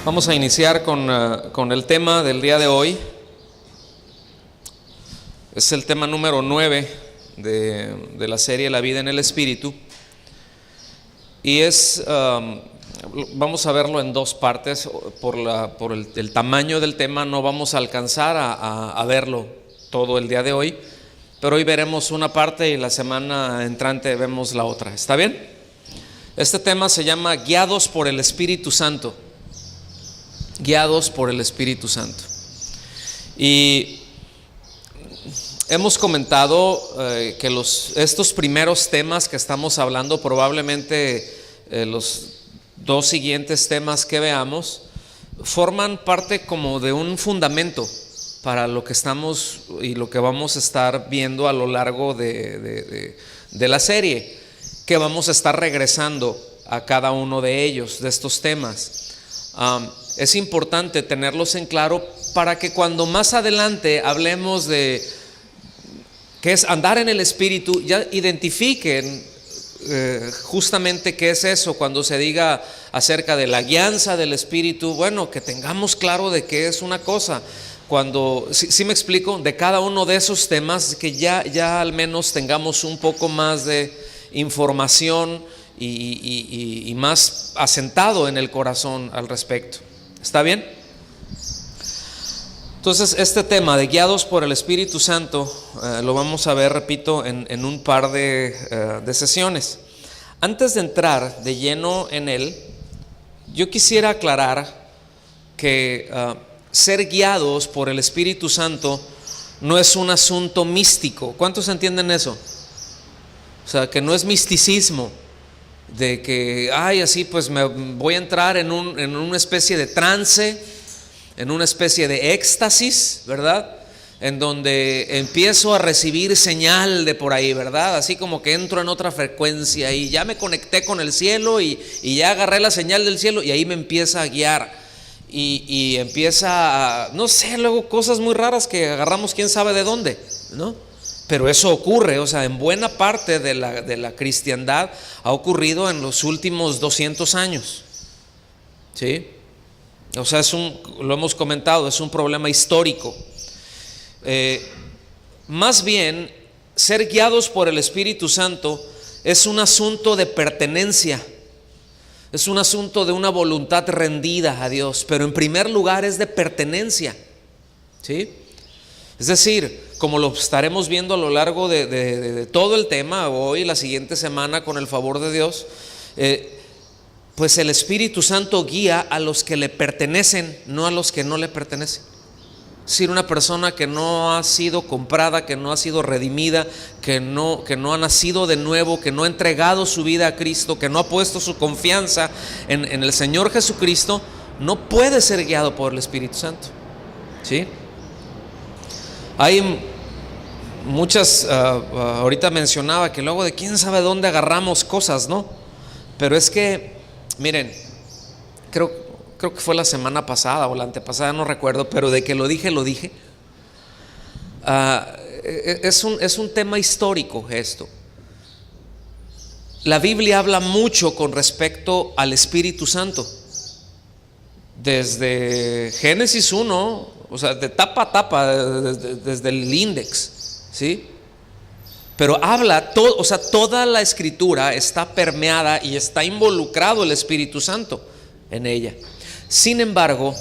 Vamos a iniciar con el tema del día de hoy. Es el tema número 9 de la serie La vida en el Espíritu. Y vamos a verlo en dos partes. Por el tamaño del tema no vamos a alcanzar a verlo todo el día de hoy, pero hoy veremos una parte y la semana entrante vemos la otra. ¿Está bien? Este tema se llama Guiados por el Espíritu Santo. Guiados por el Espíritu Santo. Y hemos comentado que estos primeros temas que estamos hablando, probablemente los dos siguientes temas que veamos, forman parte como de un fundamento para lo que estamos y lo que vamos a estar viendo a lo largo de la serie, que vamos a estar regresando a cada uno de ellos, de estos temas. Es importante tenerlos en claro para que cuando más adelante hablemos de qué es andar en el Espíritu, ya identifiquen justamente qué es eso. Cuando se diga acerca de la guianza del Espíritu, bueno, que tengamos claro de qué es una cosa. Cuando, si me explico, de cada uno de esos temas, que ya al menos tengamos un poco más de información y más asentado en el corazón al respecto. ¿Está bien? Entonces, este tema de guiados por el Espíritu Santo lo vamos a ver, repito, en un par de sesiones. Antes de entrar de lleno en él, yo quisiera aclarar que ser guiados por el Espíritu Santo no es un asunto místico. ¿Cuántos entienden eso? O sea, que no es misticismo, de que, así pues me voy a entrar en una especie de trance, en una especie de éxtasis, ¿verdad? En donde empiezo a recibir señal de por ahí, ¿verdad? Así como que entro en otra frecuencia y ya me conecté con el cielo y ya agarré la señal del cielo y ahí me empieza a guiar y empieza no sé, luego cosas muy raras que agarramos quién sabe de dónde, ¿no? Pero eso ocurre, o sea, en buena parte de la cristiandad ha ocurrido en los últimos 200 años, ¿sí? O sea, lo hemos comentado, es un problema histórico. Más bien, ser guiados por el Espíritu Santo es un asunto de pertenencia, es un asunto de una voluntad rendida a Dios, pero en primer lugar es de pertenencia, ¿sí? Es decir, como lo estaremos viendo a lo largo de todo el tema, hoy, la siguiente semana, con el favor de Dios, pues el Espíritu Santo guía a los que le pertenecen, no a los que no le pertenecen. Es decir, una persona que no ha sido comprada, que no ha sido redimida, que no ha nacido de nuevo, que no ha entregado su vida a Cristo, que no ha puesto su confianza en el Señor Jesucristo, no puede ser guiado por el Espíritu Santo, ¿sí? Hay muchas, ahorita mencionaba que luego de quién sabe dónde agarramos cosas, ¿no? Pero es que, miren, creo que fue la semana pasada o la antepasada, no recuerdo, pero de que lo dije. Es un tema histórico esto. La Biblia habla mucho con respecto al Espíritu Santo. Desde Génesis 1, o sea, de tapa a tapa, desde el índex, ¿sí? Pero habla, o sea, toda la Escritura está permeada y está involucrado el Espíritu Santo en ella. Sin embargo,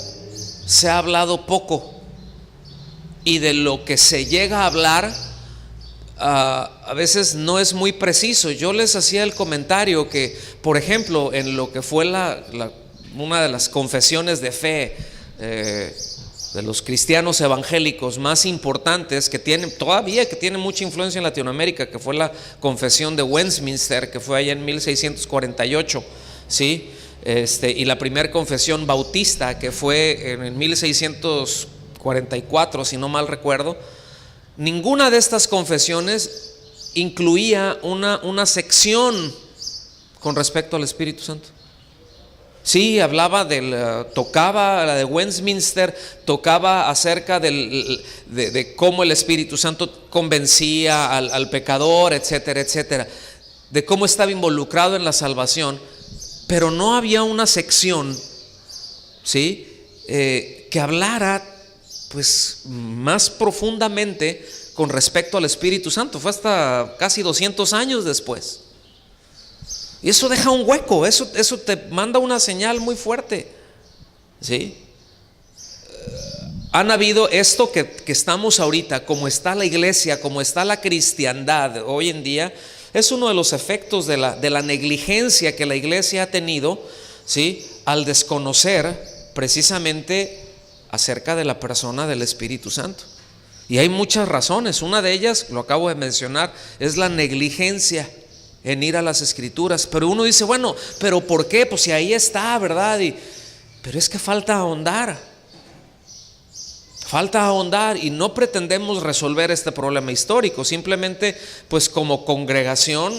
se ha hablado poco, y de lo que se llega a hablar, a veces no es muy preciso. Yo les hacía el comentario que, por ejemplo, en lo que fue una de las confesiones de fe de los cristianos evangélicos más importantes, que tienen mucha influencia en Latinoamérica, que fue la confesión de Westminster, que fue allá en 1648, ¿sí? Y la primera confesión bautista, que fue en 1644, si no mal recuerdo. Ninguna de estas confesiones incluía una sección con respecto al Espíritu Santo. Sí, hablaba tocaba la de Westminster, tocaba acerca de cómo el Espíritu Santo convencía al pecador, etcétera, etcétera, de cómo estaba involucrado en la salvación, pero no había una sección ¿sí? Que hablara pues más profundamente con respecto al Espíritu Santo. Fue hasta casi 200 años después. Y eso deja un hueco, eso te manda una señal muy fuerte, ¿sí? Han habido esto que estamos ahorita, como está la iglesia, como está la cristiandad hoy en día, es uno de los efectos de la negligencia que la iglesia ha tenido, ¿sí? Al desconocer precisamente acerca de la persona del Espíritu Santo. Y hay muchas razones. Una de ellas, lo acabo de mencionar, es la negligencia en ir a las Escrituras. Pero uno dice, bueno, ¿pero por qué? Pues si ahí está, ¿verdad? Pero es que falta ahondar y no pretendemos resolver este problema histórico. Simplemente, pues como congregación,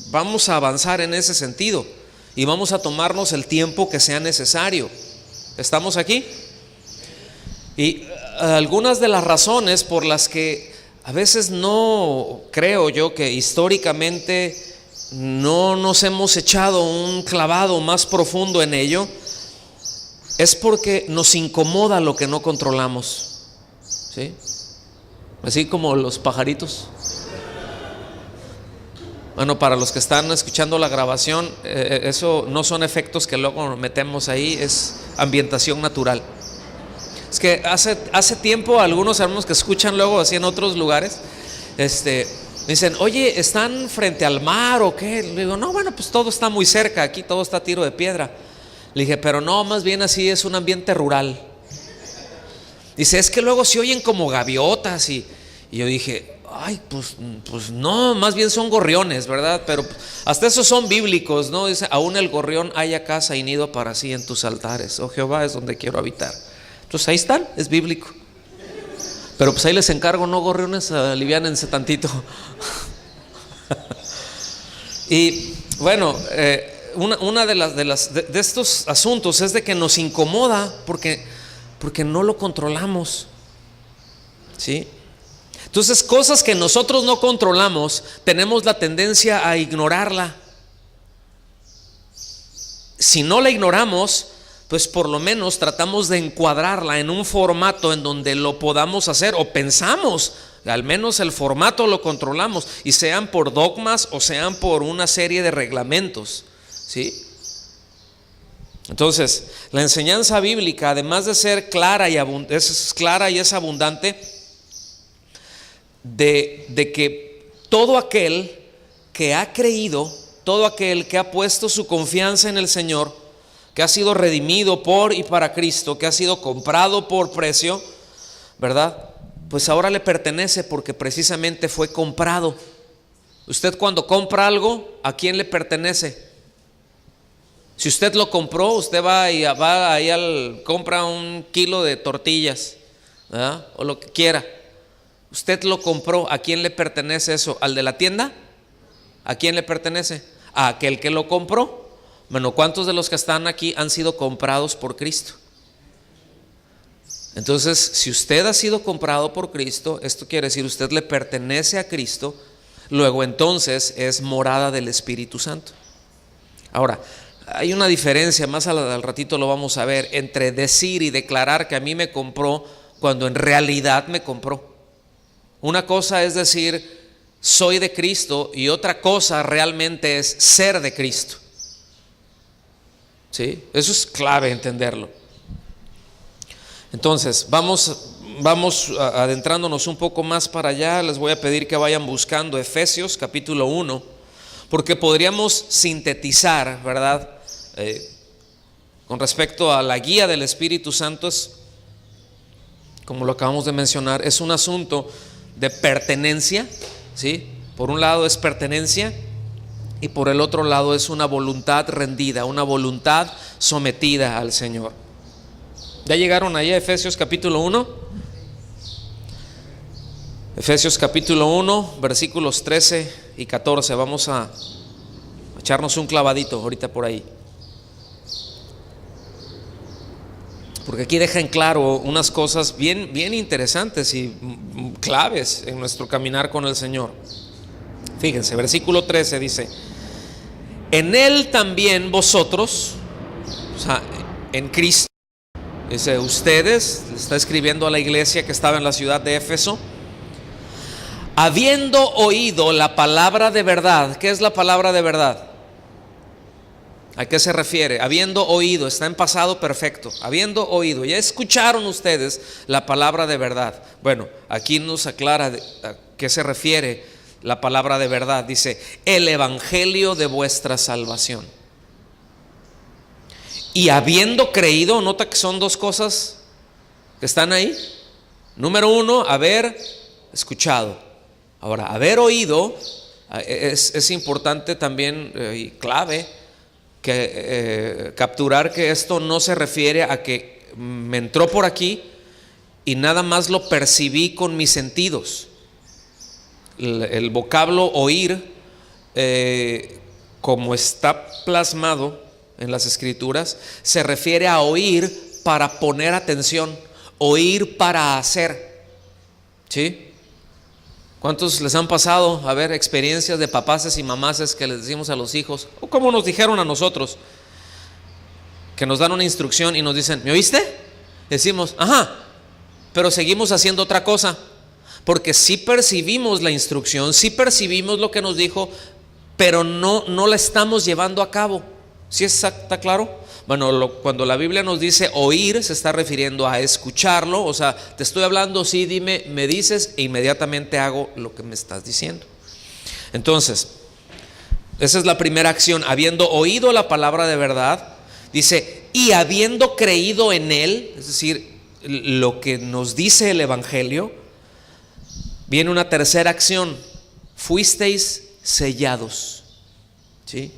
vamos a avanzar en ese sentido y vamos a tomarnos el tiempo que sea necesario. ¿Estamos aquí? Y algunas de las razones por las que a veces no creo yo que históricamente no nos hemos echado un clavado más profundo en ello, es porque nos incomoda lo que no controlamos, ¿sí? Así como los pajaritos. Bueno, para los que están escuchando la grabación, eso no son efectos que luego metemos ahí, es ambientación natural. Es que hace tiempo algunos hermanos que escuchan luego así en otros lugares, me dicen, oye, ¿están frente al mar o qué? Le digo, no, bueno, pues todo está muy cerca, aquí todo está a tiro de piedra. Le dije, pero no, más bien así es un ambiente rural. Dice, es que luego se oyen como gaviotas y yo dije, ay, pues no, más bien son gorriones, ¿verdad? Pero hasta esos son bíblicos, ¿no? Dice, aún el gorrión halla casa y nido para sí en tus altares. Oh Jehová, es donde quiero habitar. Entonces ahí están, es bíblico. Pero pues ahí les encargo, no gorriones, aliviánense tantito. Y bueno, una de estos asuntos es de que nos incomoda porque no lo controlamos, ¿sí? Entonces, cosas que nosotros no controlamos, tenemos la tendencia a ignorarla. Si no la ignoramos, pues por lo menos tratamos de encuadrarla en un formato en donde lo podamos hacer, o pensamos, al menos el formato lo controlamos, y sean por dogmas o sean por una serie de reglamentos, ¿sí? Entonces, la enseñanza bíblica, además de ser clara y es abundante, de que todo aquel que ha creído, todo aquel que ha puesto su confianza en el Señor, que ha sido redimido por y para Cristo, que ha sido comprado por precio, ¿verdad? Pues ahora le pertenece porque precisamente fue comprado. Usted cuando compra algo, ¿a quién le pertenece? Si usted lo compró, usted va ahí compra un kilo de tortillas, ¿verdad? O lo que quiera. Usted lo compró, ¿a quién le pertenece eso? ¿Al de la tienda? ¿A quién le pertenece? A aquel que lo compró. Bueno, ¿cuántos de los que están aquí han sido comprados por Cristo? Entonces, si usted ha sido comprado por Cristo, esto quiere decir usted le pertenece a Cristo, luego entonces es morada del Espíritu Santo. Ahora, hay una diferencia, más al ratito lo vamos a ver, entre decir y declarar que a mí me compró cuando en realidad me compró. Una cosa es decir, soy de Cristo, y otra cosa realmente es ser de Cristo. ¿Sí? Eso es clave entenderlo. Entonces, vamos adentrándonos un poco más para allá. Les voy a pedir que vayan buscando Efesios capítulo 1, porque podríamos sintetizar, ¿verdad? Con respecto a la guía del Espíritu Santo, es, como lo acabamos de mencionar, es un asunto de pertenencia, ¿sí? Por un lado es pertenencia y por el otro lado es una voluntad rendida, una voluntad sometida al Señor. ¿Ya llegaron ahí a Efesios capítulo 1? Efesios capítulo 1, versículos 13 y 14. Vamos a echarnos un clavadito ahorita por ahí, porque aquí deja en claro unas cosas bien interesantes y claves en nuestro caminar con el Señor. Fíjense, versículo 13 dice: en Él también vosotros, o sea, en Cristo, Dice, ustedes, le está escribiendo a la iglesia que estaba en la ciudad de Éfeso, habiendo oído la palabra de verdad. ¿Qué es la palabra de verdad? ¿A qué se refiere? Habiendo oído, está en pasado perfecto. Habiendo oído, ya escucharon ustedes la palabra de verdad. Bueno, aquí nos aclara a qué se refiere la palabra de verdad. Dice, el evangelio de vuestra salvación. Y habiendo creído, nota que son dos cosas que están ahí. Número uno, haber escuchado. Ahora, haber oído es importante también y clave que capturar que esto no se refiere a que me entró por aquí y nada más lo percibí con mis sentidos. El vocablo oír, como está plasmado en las escrituras, se refiere a oír para poner atención, oír para hacer. ¿Sí? ¿Cuántos les han pasado a ver experiencias de papaces y mamaces que les decimos a los hijos, o como nos dijeron a nosotros, que nos dan una instrucción y nos dicen, ¿me oíste? Decimos, ajá, pero seguimos haciendo otra cosa, porque sí percibimos la instrucción, sí percibimos lo que nos dijo, pero no la estamos llevando a cabo. ¿Sí está claro? Bueno, cuando la Biblia nos dice oír, se está refiriendo a escucharlo. O sea, te estoy hablando, sí, dime, me dices, e inmediatamente hago lo que me estás diciendo. Entonces, esa es la primera acción. Habiendo oído la palabra de verdad, dice, y habiendo creído en él, es decir, lo que nos dice el evangelio, viene una tercera acción. Fuisteis sellados. ¿Sí?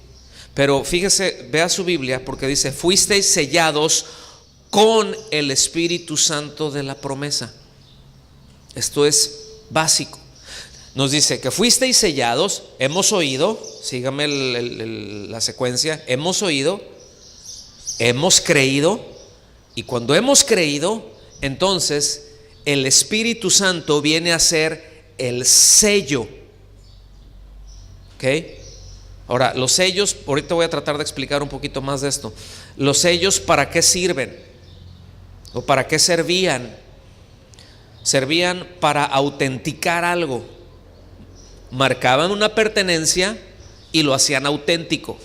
Pero fíjese, vea su Biblia, porque dice, fuisteis sellados con el Espíritu Santo de la promesa. Esto es básico. Nos dice que fuisteis sellados, hemos oído, sígame la secuencia, hemos oído, hemos creído, y cuando hemos creído, entonces el Espíritu Santo viene a ser el sello. ¿Ok? Ahora, los sellos, ahorita voy a tratar de explicar un poquito más de esto. Los sellos, ¿para qué sirven? ¿O para qué servían? Servían para autenticar algo. Marcaban una pertenencia y lo hacían auténtico.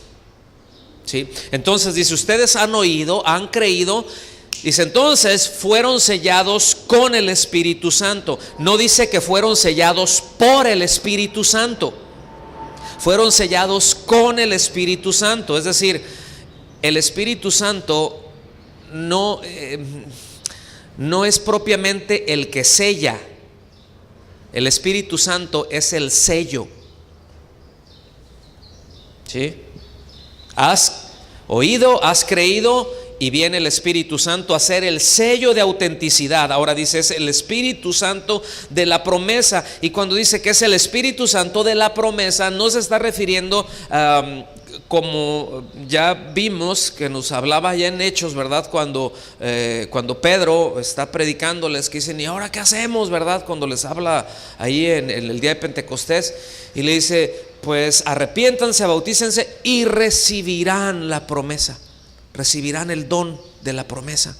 ¿Sí? Entonces dice, ustedes han oído, han creído. Dice, entonces fueron sellados con el Espíritu Santo. No dice que fueron sellados por el Espíritu Santo. Fueron sellados con el Espíritu Santo. Es decir, el Espíritu Santo no es propiamente el que sella. El Espíritu Santo es el sello. ¿Sí? Has oído, has creído, y viene el Espíritu Santo a ser el sello de autenticidad. Ahora dice, es el Espíritu Santo de la promesa. Y cuando dice que es el Espíritu Santo de la promesa, no se está refiriendo como ya vimos que nos hablaba ya en Hechos, ¿verdad? Cuando Pedro está predicándoles, que dicen, ¿y ahora qué hacemos, verdad? Cuando les habla ahí en el día de Pentecostés, y le dice, pues arrepiéntanse, bautícense y recibirán la promesa. Recibirán el don de la promesa,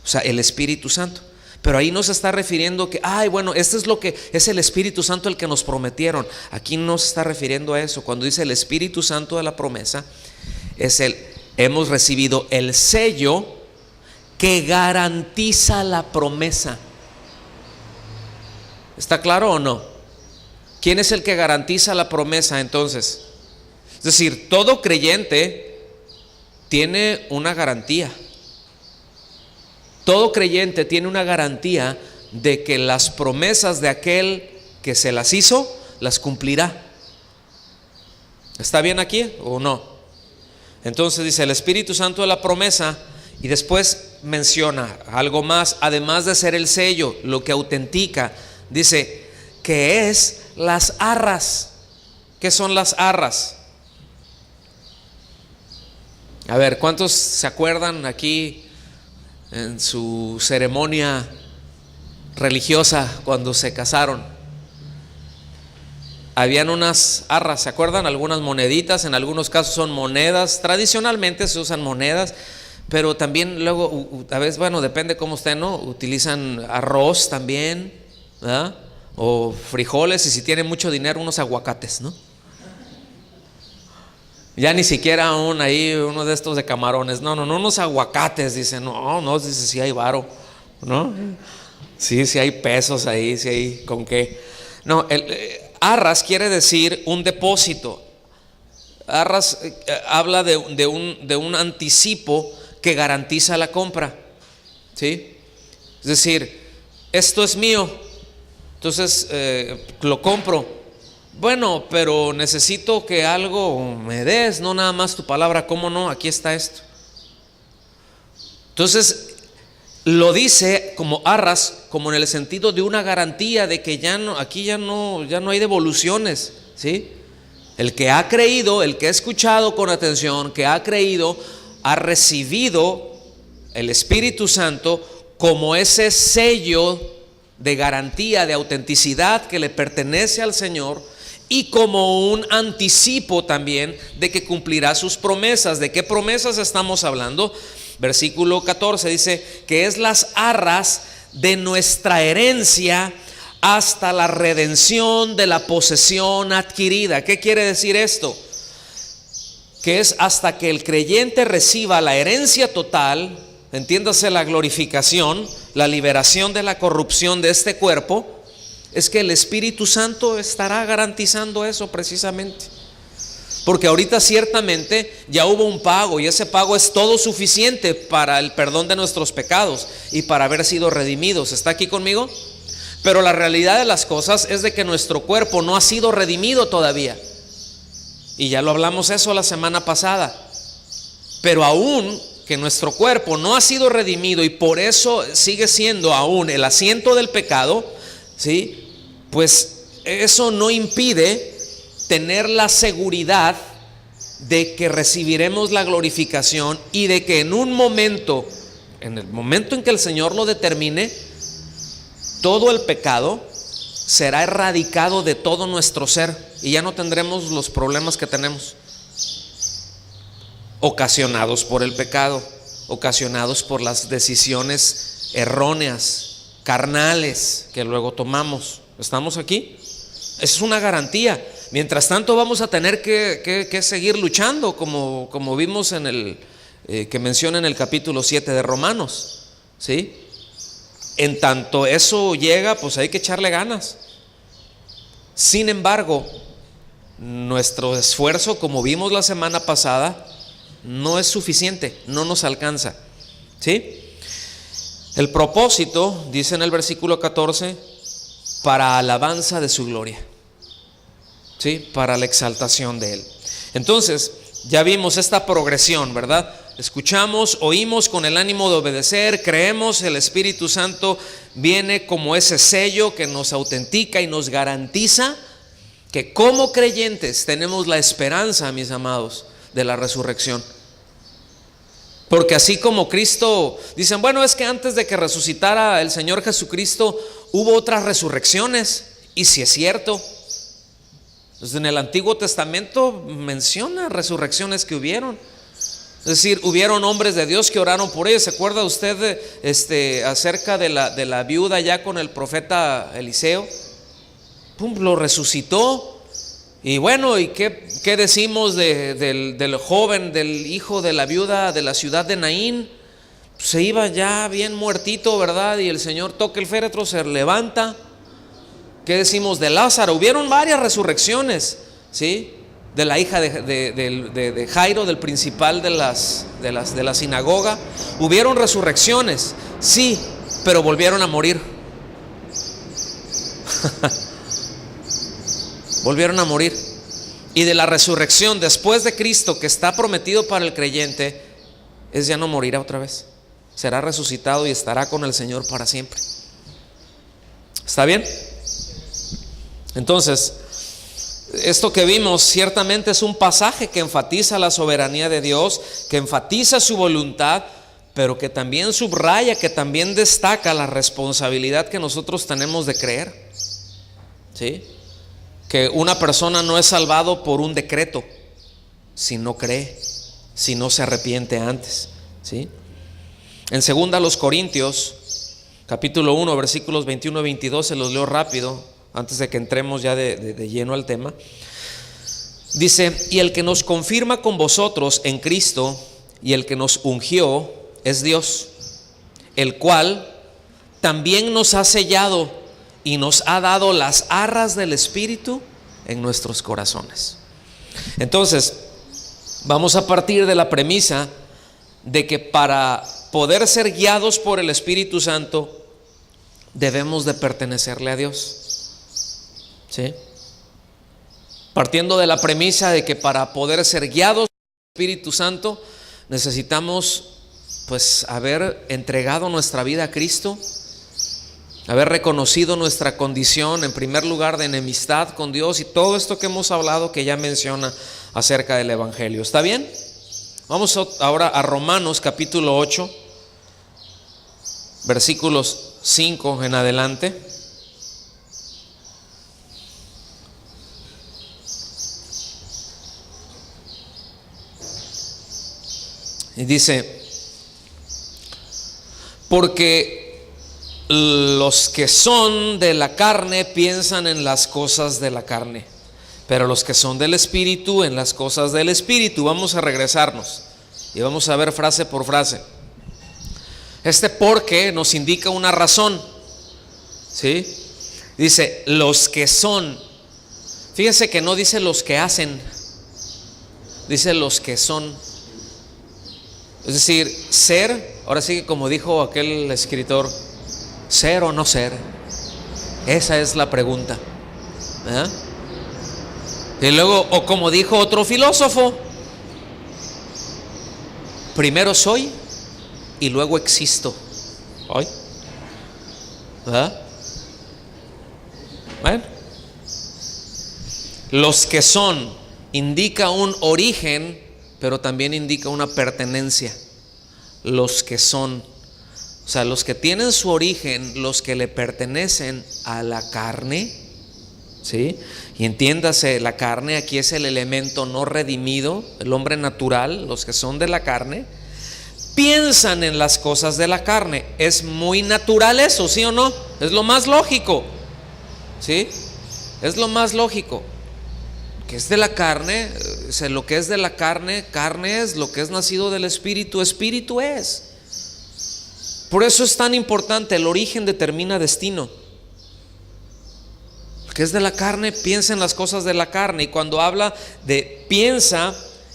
o sea, el Espíritu Santo. Pero ahí no se está refiriendo que, bueno, este es lo que es el Espíritu Santo el que nos prometieron. Aquí no se está refiriendo a eso. Cuando dice el Espíritu Santo de la promesa, hemos recibido el sello que garantiza la promesa. ¿Está claro o no? ¿Quién es el que garantiza la promesa entonces? Es decir, todo creyente tiene una garantía. Todo creyente tiene una garantía de que las promesas de aquel que se las hizo, las cumplirá. ¿Está bien aquí o no? Entonces dice el Espíritu Santo de la promesa, y después menciona algo más, además de ser el sello, lo que autentica, dice que es las arras. ¿Qué son las arras? A ver, ¿cuántos se acuerdan aquí en su ceremonia religiosa cuando se casaron? Habían unas arras, ¿se acuerdan? Algunas moneditas, en algunos casos son monedas. Tradicionalmente se usan monedas, pero también luego, a veces, bueno, depende cómo estén, ¿no? Utilizan arroz también, ¿verdad? O frijoles, y si tienen mucho dinero, unos aguacates, ¿no? Ya ni siquiera ahí uno de estos de camarones, no, unos aguacates, dicen, no, dice, sí hay varo, ¿no? Sí hay pesos ahí, sí hay con qué. No, arras quiere decir un depósito. Arras habla de un anticipo que garantiza la compra, ¿sí? Es decir, esto es mío, entonces lo compro. Bueno, pero necesito que algo me des, no nada más tu palabra. ¿Cómo no? Aquí está esto. Entonces lo dice como arras, como en el sentido de una garantía de que aquí ya no hay devoluciones, ¿sí? El que ha creído, el que ha escuchado con atención, que ha creído, ha recibido el Espíritu Santo como ese sello de garantía, de autenticidad que le pertenece al Señor, y como un anticipo también de que cumplirá sus promesas. ¿De qué promesas estamos hablando? Versículo 14 dice que es las arras de nuestra herencia hasta la redención de la posesión adquirida. ¿Qué quiere decir esto? Que es hasta que el creyente reciba la herencia total, entiéndase la glorificación, la liberación de la corrupción de este cuerpo, es que el Espíritu Santo estará garantizando eso precisamente. Porque ahorita ciertamente ya hubo un pago, y ese pago es todo suficiente para el perdón de nuestros pecados y para haber sido redimidos. ¿Está aquí conmigo? Pero la realidad de las cosas es de que nuestro cuerpo no ha sido redimido todavía. Y ya lo hablamos eso la semana pasada. Pero aún que nuestro cuerpo no ha sido redimido y por eso sigue siendo aún el asiento del pecado, ¿sí? Pues eso no impide tener la seguridad de que recibiremos la glorificación y de que en un momento, en el momento en que el Señor lo determine, todo el pecado será erradicado de todo nuestro ser y ya no tendremos los problemas que tenemos ocasionados por el pecado, ocasionados por las decisiones erróneas, carnales que luego tomamos. ¿Estamos aquí? Es una garantía. Mientras tanto vamos a tener que seguir luchando, como vimos en el que menciona en el capítulo 7 de Romanos, ¿sí? En tanto eso llega, pues hay que echarle ganas. Sin embargo, nuestro esfuerzo, como vimos la semana pasada, no es suficiente, no nos alcanza, ¿sí? El propósito, dice en el versículo 14, para alabanza de su gloria, ¿sí? Para la exaltación de Él. Entonces, ya vimos esta progresión, ¿verdad? Escuchamos, oímos con el ánimo de obedecer, creemos, el Espíritu Santo viene como ese sello que nos autentica y nos garantiza que como creyentes tenemos la esperanza, mis amados, de la resurrección. Porque así como Cristo, dicen, bueno, es que antes de que resucitara el Señor Jesucristo hubo otras resurrecciones, y si es cierto, pues en el Antiguo Testamento menciona resurrecciones que hubieron. Es decir, hubieron hombres de Dios que oraron por ellos. ¿Se acuerda usted acerca de la viuda ya con el profeta Eliseo? ¡Pum! Lo resucitó. Y bueno, ¿y qué decimos del joven, del hijo de la viuda de la ciudad de Naín? Se iba ya bien muertito, ¿verdad? Y el Señor toca el féretro, se levanta. ¿Qué decimos de Lázaro? Hubieron varias resurrecciones, ¿sí? De la hija de Jairo, del principal de la sinagoga. Hubieron resurrecciones, sí, pero volvieron a morir. Volvieron a morir. Y de la resurrección después de Cristo, que está prometido para el creyente, es ya no morirá otra vez. Será resucitado y estará con el Señor para siempre. ¿Está bien? Entonces, esto que vimos ciertamente es un pasaje que enfatiza la soberanía de Dios, que enfatiza su voluntad, pero que también subraya, que también destaca la responsabilidad que nosotros tenemos de creer, ¿sí? Que una persona no es salvado por un decreto si no cree, si no se arrepiente antes, ¿sí? En segunda a los Corintios, capítulo 1, versículos 21 y 22, se los leo rápido antes de que entremos ya de lleno al tema. Dice: y el que nos confirma con vosotros en Cristo y el que nos ungió es Dios, el cual también nos ha sellado y nos ha dado las arras del Espíritu en nuestros corazones. Entonces, vamos a partir de la premisa de que para poder ser guiados por el Espíritu Santo debemos de pertenecerle a Dios. ¿Sí? Partiendo de la premisa de que para poder ser guiados por el Espíritu Santo necesitamos pues haber entregado nuestra vida a Cristo, haber reconocido nuestra condición en primer lugar de enemistad con Dios y todo esto que hemos hablado, que ya menciona acerca del Evangelio. ¿Está bien? Vamos ahora a Romanos capítulo 8, versículos 5 en adelante. Y dice: porque los que son de la carne piensan en las cosas de la carne, pero los que son del Espíritu en las cosas del Espíritu. Vamos a regresarnos y vamos a ver frase por frase. Este porque nos indica una razón, ¿sí? Dice los que son. Fíjense que no dice los que hacen, dice los que son. Es decir, ser, ahora sí que como dijo aquel escritor, ser o no ser, esa es la pregunta. Y luego, o como dijo otro filósofo, primero soy y luego existo. ¿Hoy? Bueno, los que son indica un origen, pero también indica una pertenencia. Los que son, o sea, los que tienen su origen, los que le pertenecen a la carne, ¿sí? Y entiéndase, la carne aquí es el elemento no redimido, el hombre natural, los que son de la carne, piensan en las cosas de la carne. Es muy natural eso, ¿sí o no? Es lo más lógico, ¿sí? Es lo más lógico. Que es de la carne, lo que es de la carne, carne es; lo que es nacido del Espíritu, Espíritu es. Por eso es tan importante, el origen determina destino. Lo que es de la carne, piensa en las cosas de la carne. Y cuando habla de piensa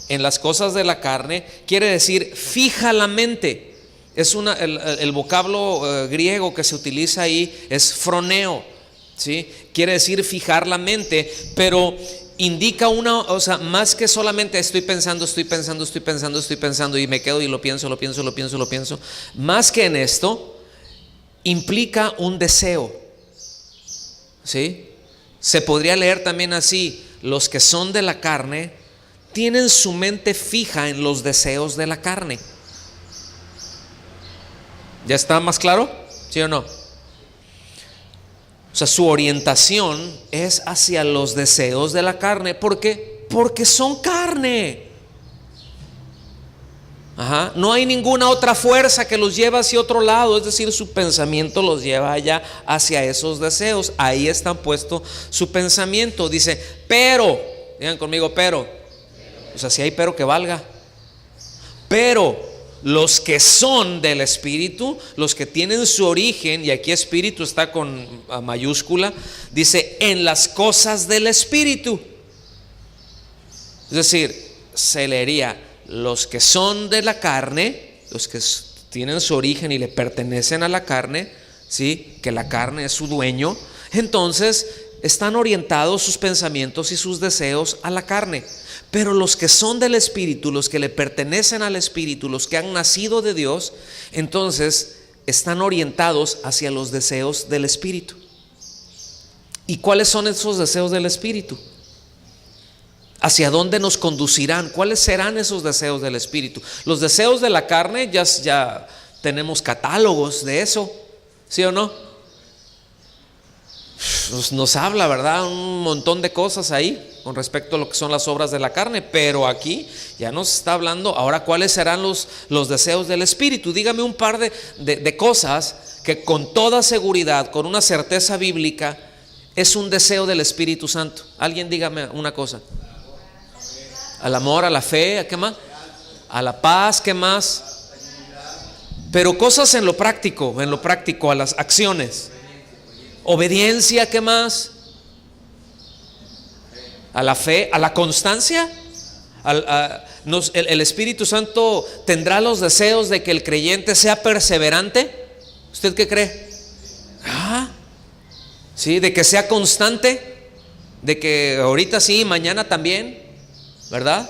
en las cosas de la carne, quiere decir fija la mente. Es el vocablo griego que se utiliza ahí es froneo, ¿sí? Quiere decir fijar la mente, pero indica o sea, más que solamente estoy pensando y me quedo y lo pienso. Más que en esto, implica un deseo, ¿sí? Se podría leer también así: los que son de la carne tienen su mente fija en los deseos de la carne. ¿Ya está más claro? ¿Sí o no? O sea, su orientación es hacia los deseos de la carne. ¿Por qué? Porque son carne. No hay ninguna otra fuerza que los lleve hacia otro lado. Es decir, su pensamiento los lleva allá hacia esos deseos. Ahí está puesto su pensamiento. Dice, pero, digan conmigo, pero. O sea, si hay pero que valga. Pero los que son del Espíritu, los que tienen su origen, y aquí Espíritu está con mayúscula, dice en las cosas del Espíritu. Es decir, se leería los que son de la carne, los que tienen su origen y le pertenecen a la carne, ¿sí? Que la carne es su dueño. Entonces están orientados sus pensamientos y sus deseos a la carne. Pero los que son del Espíritu, los que le pertenecen al Espíritu, los que han nacido de Dios, entonces están orientados hacia los deseos del Espíritu. ¿Y cuáles son esos deseos del Espíritu? ¿Hacia dónde nos conducirán? ¿Cuáles serán esos deseos del Espíritu? Los deseos de la carne, ya tenemos catálogos de eso, ¿sí o no? Nos habla, ¿verdad? Un montón de cosas ahí. con respecto a lo que son las obras de la carne, pero aquí ya nos está hablando ahora cuáles serán los deseos del Espíritu. Dígame un par de cosas que con toda seguridad, con una certeza bíblica, es un deseo del Espíritu Santo. Alguien dígame una cosa. Al amor, a la fe, ¿a qué más? A la paz, ¿qué más? Pero cosas en lo práctico, a las acciones. Obediencia, ¿qué más? A la fe, a la constancia. El Espíritu Santo tendrá los deseos de que el creyente sea perseverante. ¿Usted qué cree? Sí, de que sea constante, de que ahorita sí, mañana también, ¿verdad?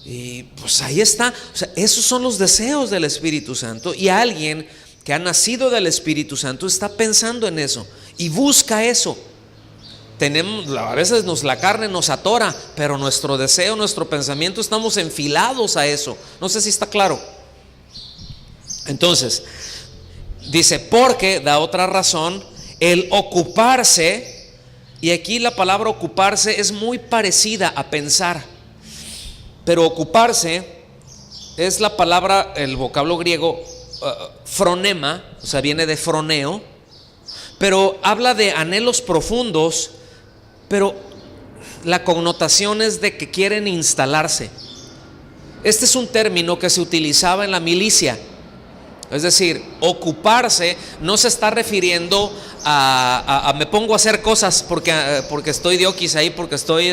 Y pues ahí está. O sea, esos son los deseos del Espíritu Santo. Y alguien que ha nacido del Espíritu Santo está pensando en eso y busca eso. A veces la carne nos atora, pero nuestro deseo, nuestro pensamiento, estamos enfilados a eso. No sé si está claro. Entonces, dice, porque da otra razón, el ocuparse, y aquí la palabra ocuparse es muy parecida a pensar, pero ocuparse es la palabra, el vocablo griego fronema, o sea, viene de froneo, pero habla de anhelos profundos, pero la connotación es de que quieren instalarse. Este es un término que se utilizaba en la milicia. Es decir, ocuparse no se está refiriendo a me pongo a hacer cosas porque estoy dioquis ahí, porque estoy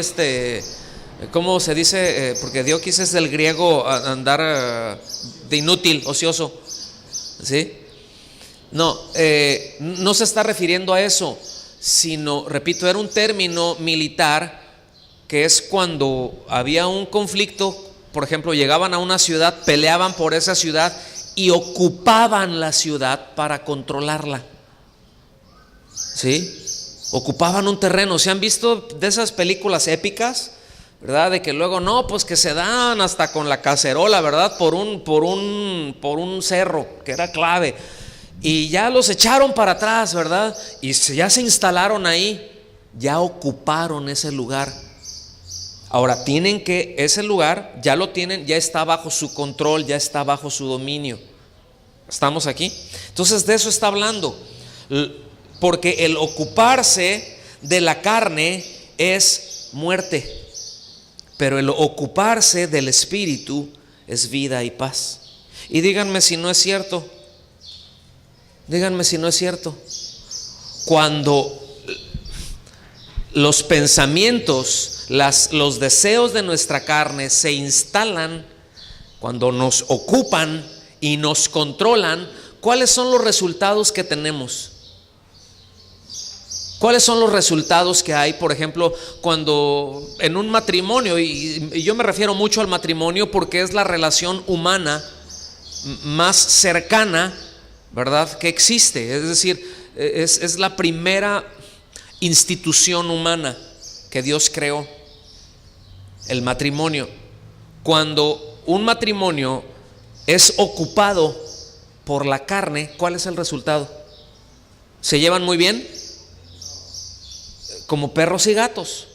¿cómo se dice? Porque dioquis es del griego andar de inútil, ocioso, ¿sí? No, no se está refiriendo a eso, sino, repito, era un término militar que es cuando había un conflicto, por ejemplo, llegaban a una ciudad, peleaban por esa ciudad y ocupaban la ciudad para controlarla. ¿Sí? Ocupaban un terreno. ¿Se han visto de esas películas épicas? ¿Verdad? De que luego no, pues que se dan hasta con la cacerola, ¿verdad? Por un cerro que era clave. Y ya los echaron para atrás, ¿verdad? Y ya se instalaron ahí. Ya ocuparon ese lugar. Ahora ese lugar ya lo tienen, ya está bajo su control, ya está bajo su dominio. ¿Estamos aquí? Entonces de eso está hablando, porque el ocuparse de la carne es muerte, pero el ocuparse del Espíritu es vida y paz. Y díganme si no es cierto. Díganme si no es cierto. Cuando los pensamientos, los deseos de nuestra carne se instalan, cuando nos ocupan y nos controlan, ¿cuáles son los resultados que tenemos? ¿Cuáles son los resultados que hay, por ejemplo, cuando en un matrimonio, y yo me refiero mucho al matrimonio porque es la relación humana más cercana, ¿verdad?, que existe? Es decir, es la primera institución humana que Dios creó, el matrimonio. Cuando un matrimonio es ocupado por la carne, ¿cuál es el resultado? ¿Se llevan muy bien? Como perros y gatos,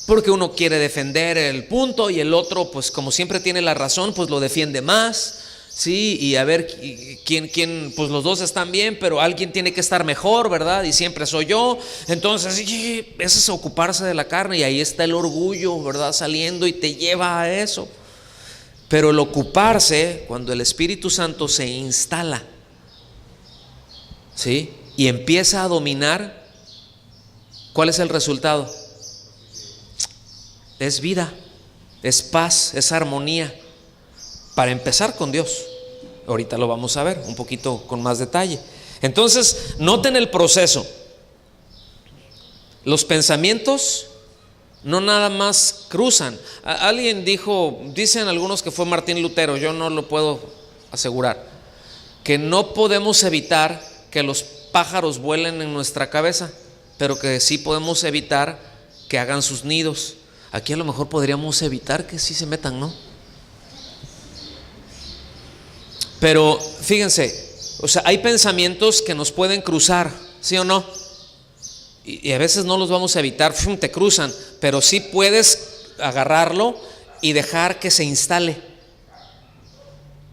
porque uno quiere defender el punto y el otro, pues como siempre tiene la razón, pues lo defiende más. Sí, y a ver quién, pues los dos están bien, pero alguien tiene que estar mejor, ¿verdad? Y siempre soy yo. Entonces, eso es ocuparse de la carne, y ahí está el orgullo, ¿verdad?, saliendo, y te lleva a eso. Pero el ocuparse, cuando el Espíritu Santo se instala, ¿sí?, y empieza a dominar, ¿cuál es el resultado? Es vida, es paz, es armonía. Para empezar con Dios. Ahorita lo vamos a ver un poquito con más detalle. Entonces, noten el proceso. Los pensamientos no nada más cruzan. Alguien dicen algunos que fue Martín Lutero, yo no lo puedo asegurar, que no podemos evitar que los pájaros vuelen en nuestra cabeza, pero que sí podemos evitar que hagan sus nidos. Aquí a lo mejor podríamos evitar que sí se metan, ¿no? Pero fíjense, o sea, hay pensamientos que nos pueden cruzar, ¿sí o no? y a veces no los vamos a evitar, te cruzan, pero sí puedes agarrarlo y dejar que se instale.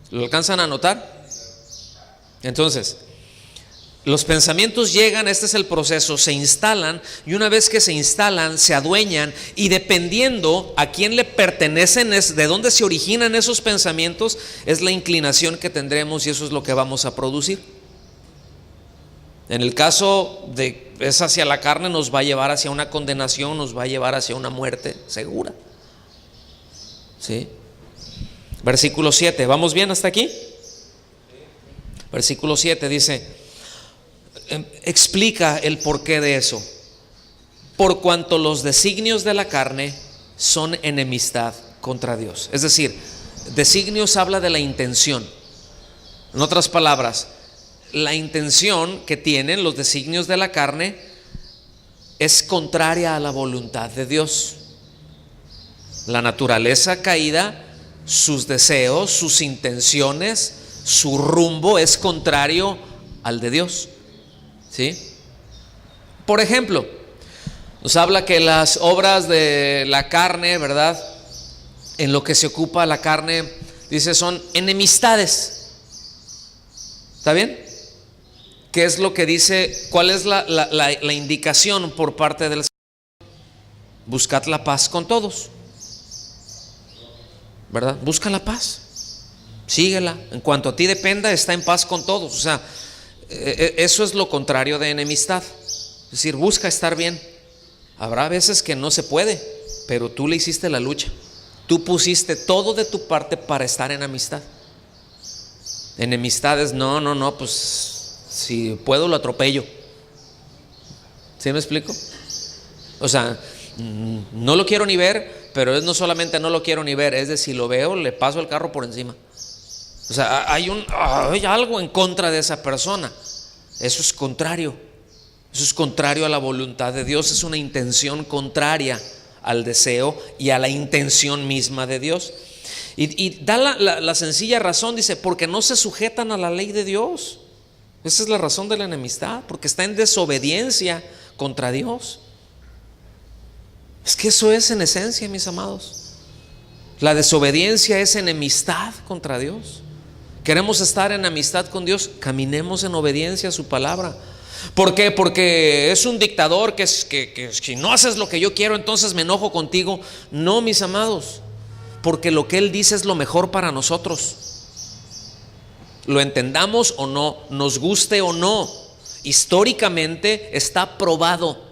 ¿Lo alcanzan a notar? Entonces, los pensamientos llegan, este es el proceso, se instalan, y una vez que se instalan, se adueñan, y dependiendo a quién le pertenecen, de dónde se originan esos pensamientos, es la inclinación que tendremos, y eso es lo que vamos a producir. En el caso de es hacia la carne, nos va a llevar hacia una condenación, nos va a llevar hacia una muerte segura. ¿Sí? Versículo 7, ¿vamos bien hasta aquí? Versículo 7 dice, explica el porqué de eso. Por cuanto los designios de la carne son enemistad contra Dios. Es decir, designios habla de la intención. En otras palabras, la intención que tienen los designios de la carne es contraria a la voluntad de Dios. La naturaleza caída, sus deseos, sus intenciones, su rumbo es contrario al de Dios. ¿Sí? Por ejemplo, nos habla que las obras de la carne, ¿verdad? En lo que se ocupa la carne, dice, son enemistades. ¿Está bien? ¿Qué es lo que dice? ¿Cuál es la indicación por parte del Señor? Buscad la paz con todos, ¿verdad? Busca la paz, síguela. En cuanto a ti dependa, está en paz con todos. O sea, eso es lo contrario de enemistad. Es decir, busca estar bien. Habrá veces que no se puede, pero tú le hiciste la lucha. Tú pusiste todo de tu parte para estar en amistad. Enemistades, no, pues si puedo lo atropello. ¿Sí me explico? O sea, no lo quiero ni ver, pero es no solamente no lo quiero ni ver, es de si lo veo le paso el carro por encima. O sea, hay algo en contra de esa persona. Eso es contrario. Eso es contrario a la voluntad de Dios. Es una intención contraria al deseo y a la intención misma de Dios. Y da la sencilla razón, dice, porque no se sujetan a la ley de Dios. Esa es la razón de la enemistad, porque está en desobediencia contra Dios. Es que eso es en esencia, mis amados. La desobediencia es enemistad contra Dios. Queremos estar en amistad con Dios, caminemos en obediencia a su palabra. ¿Por qué? Porque es un dictador que si no haces lo que yo quiero, entonces me enojo contigo. No, mis amados, porque lo que Él dice es lo mejor para nosotros. Lo entendamos o no, nos guste o no, históricamente está probado.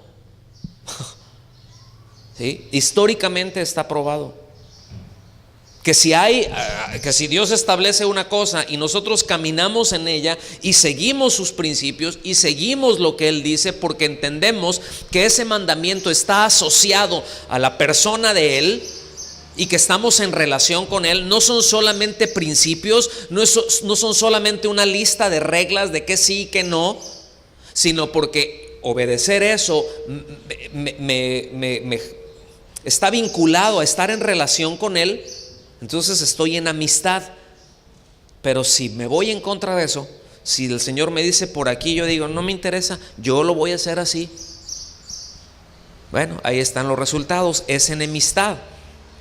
¿Sí? Históricamente está probado que si Dios establece una cosa y nosotros caminamos en ella y seguimos sus principios y seguimos lo que Él dice, porque entendemos que ese mandamiento está asociado a la persona de Él y que estamos en relación con Él, no son solamente principios, no son solamente una lista de reglas de que sí y que no, sino porque obedecer eso me está vinculado a estar en relación con Él. Entonces estoy en amistad. Pero si me voy en contra de eso, si el Señor me dice por aquí, yo digo, no me interesa, yo lo voy a hacer así. Bueno, ahí están los resultados, es enemistad.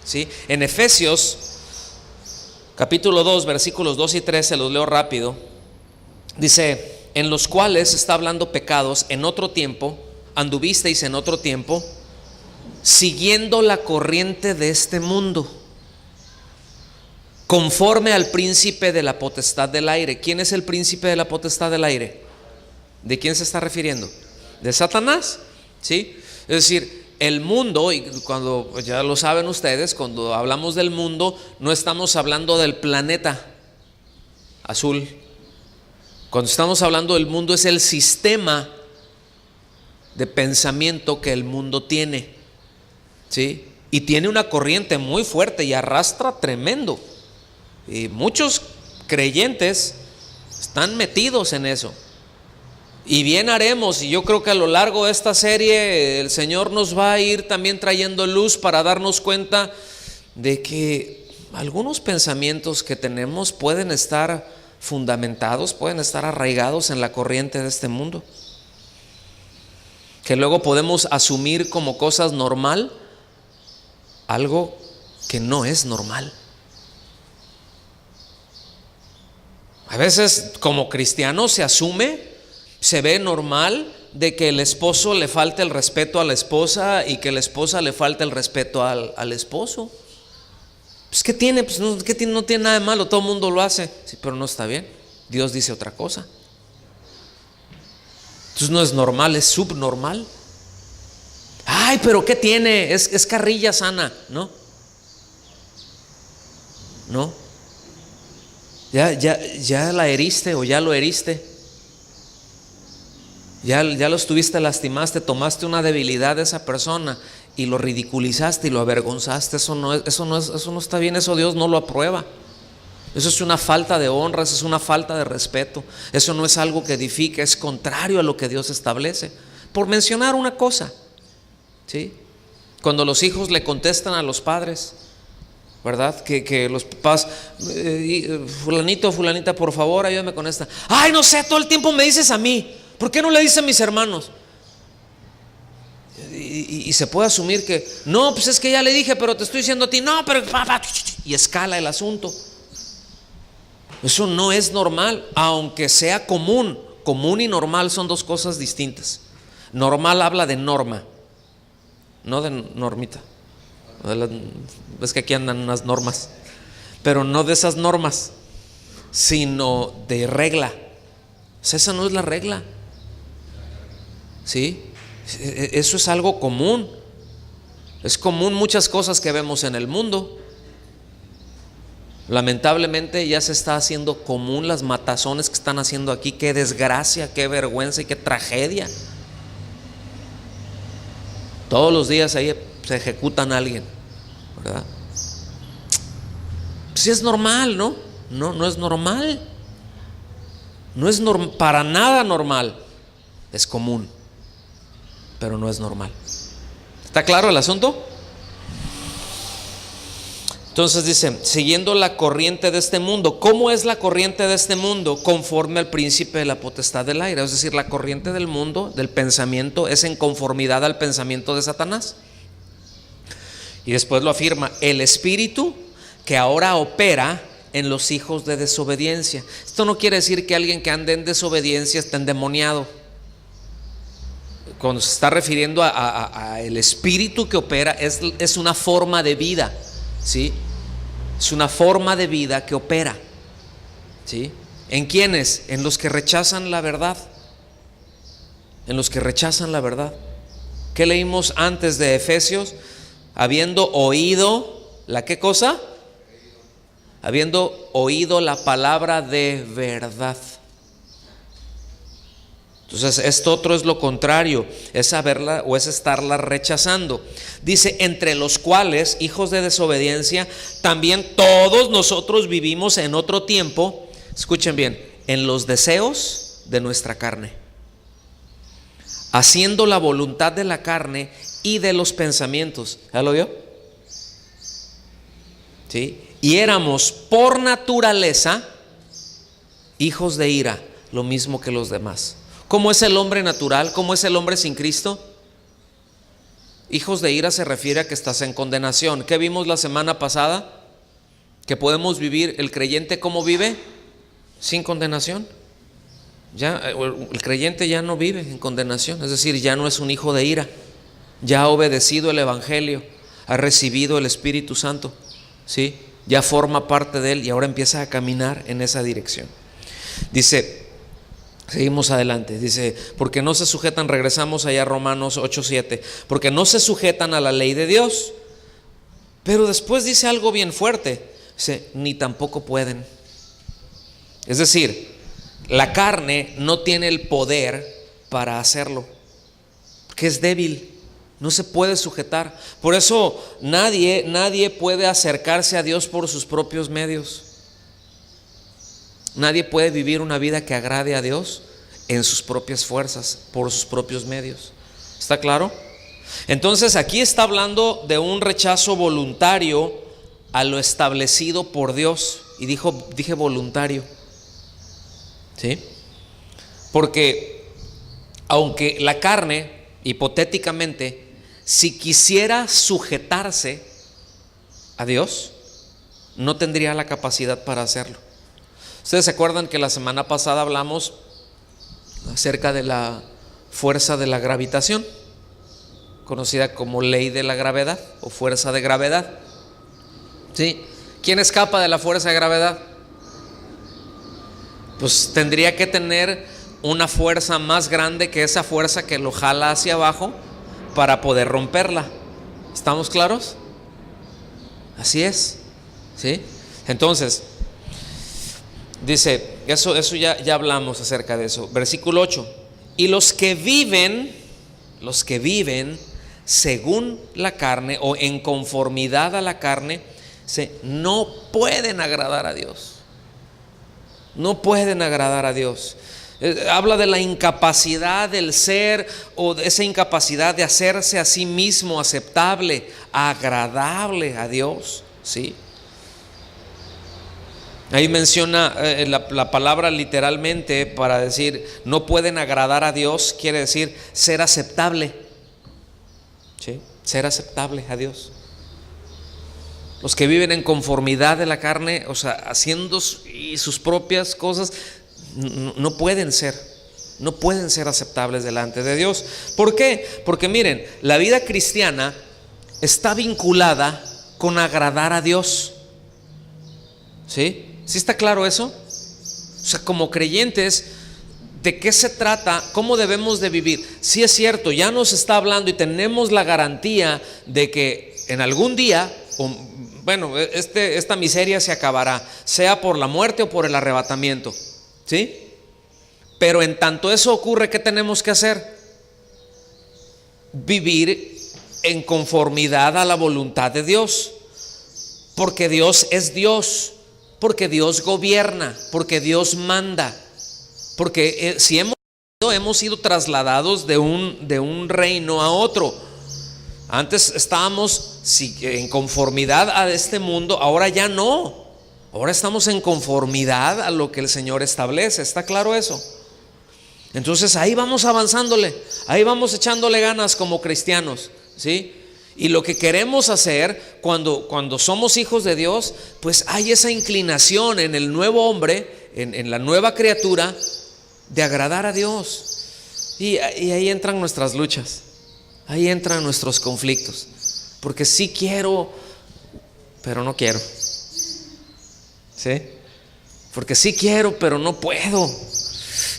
¿Sí? En Efesios capítulo 2 versículos 2 y 3, se los leo rápido. Dice, en los cuales, está hablando pecados, en otro tiempo anduvisteis en otro tiempo siguiendo la corriente de este mundo, conforme al príncipe de la potestad del aire. ¿Quién es el príncipe de la potestad del aire? ¿De quién se está refiriendo? De Satanás, ¿sí? Es decir, el mundo, y cuando ya lo saben ustedes, cuando hablamos del mundo, no estamos hablando del planeta azul. Cuando estamos hablando del mundo, es el sistema de pensamiento que el mundo tiene, ¿sí? Y tiene una corriente muy fuerte y arrastra tremendo. Y muchos creyentes están metidos en eso. Y bien haremos, y yo creo que a lo largo de esta serie el Señor nos va a ir también trayendo luz para darnos cuenta de que algunos pensamientos que tenemos pueden estar fundamentados, pueden estar arraigados en la corriente de este mundo. que luego podemos asumir como cosas normal, algo que no es normal. A veces como cristiano se asume, se ve normal de que el esposo le falte el respeto a la esposa y que la esposa le falte el respeto al esposo. Pues ¿qué tiene? Pues no, ¿qué tiene? No tiene nada de malo, todo el mundo lo hace. Sí, pero no está bien. Dios dice otra cosa. Entonces no es normal, es subnormal. Ay, pero ¿qué tiene? Es carrilla sana, ¿no? No. Ya la heriste o ya lo heriste. Ya lo estuviste, lastimaste, tomaste una debilidad de esa persona y lo ridiculizaste y lo avergonzaste. Eso no está bien, eso Dios no lo aprueba. Eso es una falta de honra, eso es una falta de respeto. Eso no es algo que edifica, es contrario a lo que Dios establece. Por mencionar una cosa, ¿sí? Cuando los hijos le contestan a los padres, ¿verdad? Que los papás, fulanito, fulanita, por favor, ayúdame con esta. Ay, no sé, todo el tiempo me dices a mí. ¿Por qué no le dicen a mis hermanos? Y se puede asumir que, no, pues es que ya le dije, pero te estoy diciendo a ti, no, pero papá, y escala el asunto. Eso no es normal, aunque sea común. Común y normal son dos cosas distintas. Normal habla de norma, no de normita. Ves que aquí andan unas normas, pero no de esas normas, sino de regla. O sea, esa no es la regla. ¿Sí? Eso es algo común. Es común muchas cosas que vemos en el mundo. Lamentablemente ya se está haciendo común las matazones que están haciendo aquí. Qué desgracia, qué vergüenza y qué tragedia. Todos los días ahí se ejecutan a alguien, ¿verdad? Pues sí es normal, ¿no? No es normal. No es para nada normal. Es común, pero no es normal. ¿Está claro el asunto? Entonces dice, siguiendo la corriente de este mundo. ¿Cómo es la corriente de este mundo? Conforme al príncipe de la potestad del aire. Es decir, la corriente del mundo, del pensamiento, es en conformidad al pensamiento de Satanás. Y después lo afirma, el espíritu que ahora opera en los hijos de desobediencia. Esto no quiere decir que alguien que ande en desobediencia esté endemoniado. Cuando se está refiriendo a el espíritu que opera, es una forma de vida, ¿sí? Es una forma de vida que opera, ¿sí? ¿En quiénes? En los que rechazan la verdad. En los que rechazan la verdad. ¿Qué leímos antes de Efesios? Habiendo oído, ¿la qué cosa? Habiendo oído la palabra de verdad. Entonces esto otro es lo contrario, es saberla o es estarla rechazando. Dice, entre los cuales, hijos de desobediencia, también todos nosotros vivimos en otro tiempo, escuchen bien, en los deseos de nuestra carne, haciendo la voluntad de la carne y de los pensamientos. ¿Ya lo vio? ¿Sí? Y éramos por naturaleza hijos de ira, lo mismo que los demás. ¿Cómo es el hombre natural? ¿Cómo es el hombre sin Cristo? Hijos de ira se refiere a que estás en condenación. ¿Qué vimos la semana pasada? Que podemos vivir, el creyente ¿cómo vive? Sin condenación. Ya el creyente ya no vive en condenación, es decir, ya no es un hijo de ira. Ya ha obedecido el evangelio, ha recibido el Espíritu Santo, ¿sí? Ya forma parte de él y ahora empieza a caminar en esa dirección. Dice, seguimos adelante, dice, porque no se sujetan, regresamos allá a Romanos 8:7, porque no se sujetan a la ley de Dios. Pero después dice algo bien fuerte, dice, ni tampoco pueden. Es decir, la carne no tiene el poder para hacerlo, porque es débil, no se puede sujetar. Por eso nadie puede acercarse a Dios por sus propios medios. Nadie puede vivir una vida que agrade a Dios en sus propias fuerzas, por sus propios medios. ¿Está claro? Entonces aquí está hablando de un rechazo voluntario a lo establecido por Dios. Y dije voluntario, ¿sí? Porque aunque la carne hipotéticamente, si quisiera sujetarse a Dios, no tendría la capacidad para hacerlo. Ustedes se acuerdan que la semana pasada hablamos acerca de la fuerza de la gravitación, conocida como ley de la gravedad o fuerza de gravedad. ¿Sí? ¿Quién escapa de la fuerza de gravedad? Pues tendría que tener una fuerza más grande que esa fuerza que lo jala hacia abajo para poder romperla. ¿Estamos claros? Así es. ¿Sí? Entonces, dice, eso ya hablamos acerca de eso. Versículo 8. Y los que viven según la carne o en conformidad a la carne, no pueden agradar a Dios. No pueden agradar a Dios. Habla de la incapacidad del ser, o de esa incapacidad de hacerse a sí mismo aceptable, agradable a Dios. ¿Sí? Ahí menciona la palabra literalmente para decir no pueden agradar a Dios, quiere decir ser aceptable. ¿Sí? Ser aceptable a Dios. Los que viven en conformidad de la carne, o sea, haciendo sus propias cosas, no pueden ser aceptables delante de Dios. ¿Por qué? Porque miren, la vida cristiana está vinculada con agradar a Dios. ¿Sí? ¿Sí está claro eso? O sea, como creyentes, ¿de qué se trata? ¿Cómo debemos de vivir? Sí es cierto, ya nos está hablando y tenemos la garantía de que en algún día, esta miseria se acabará, sea por la muerte o por el arrebatamiento. ¿Sí? Pero en tanto eso ocurre, ¿qué tenemos que hacer? Vivir en conformidad a la voluntad de Dios. Porque Dios es Dios. Porque Dios gobierna, porque Dios manda, porque si hemos sido trasladados de un reino a otro. Antes estábamos en conformidad a este mundo, ahora ya no. Ahora estamos en conformidad a lo que el Señor establece. ¿Está claro eso? Entonces ahí vamos avanzándole, ahí vamos echándole ganas como cristianos, ¿sí? Y lo que queremos hacer cuando somos hijos de Dios, pues hay esa inclinación en el nuevo hombre, en la nueva criatura, de agradar a Dios. Y ahí entran nuestras luchas, ahí entran nuestros conflictos. Porque sí quiero, pero no quiero. ¿Sí? Porque sí quiero, pero no puedo.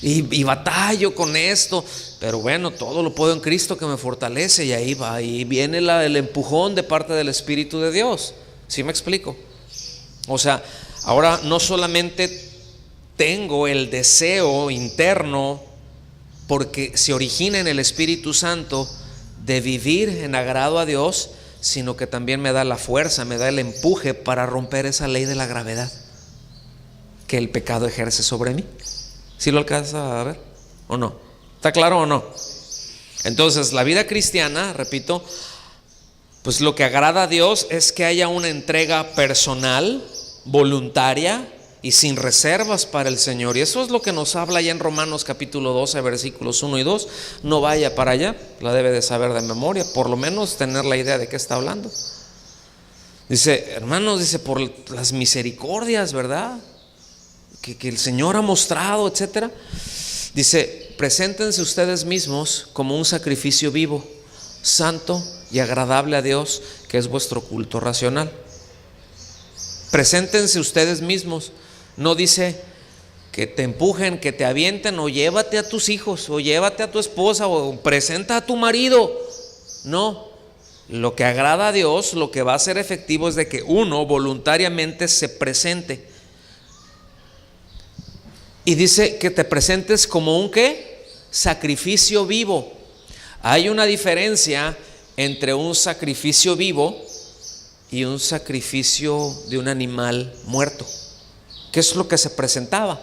Y batallo con esto. Pero bueno, todo lo puedo en Cristo que me fortalece. Y ahí va, y viene el empujón de parte del Espíritu de Dios. ¿Sí me explico? O sea, ahora no solamente tengo el deseo interno, porque se origina en el Espíritu Santo, de vivir en agrado a Dios, sino que también me da la fuerza, me da el empuje para romper esa ley de la gravedad que el pecado ejerce sobre mí. ¿Sí lo alcanza a ver o no? ¿Está claro o no? Entonces, la vida cristiana, repito, pues lo que agrada a Dios es que haya una entrega personal, voluntaria y sin reservas para el Señor. Y eso es lo que nos habla ya en Romanos capítulo 12, versículos 1 y 2. No vaya para allá, la debe de saber de memoria, por lo menos tener la idea de qué está hablando. Dice, hermanos, dice, por las misericordias, ¿verdad?, que el Señor ha mostrado, etcétera. Dice, preséntense ustedes mismos como un sacrificio vivo, santo y agradable a Dios, que es vuestro culto racional. Preséntense ustedes mismos. No dice que te empujen, que te avienten, o llévate a tus hijos, o llévate a tu esposa, o presenta a tu marido. No, lo que agrada a Dios, lo que va a ser efectivo es de que uno voluntariamente se presente. Y dice que te presentes como un ¿qué? Sacrificio vivo. Hay una diferencia entre un sacrificio vivo y un sacrificio de un animal muerto. ¿Qué es lo que se presentaba?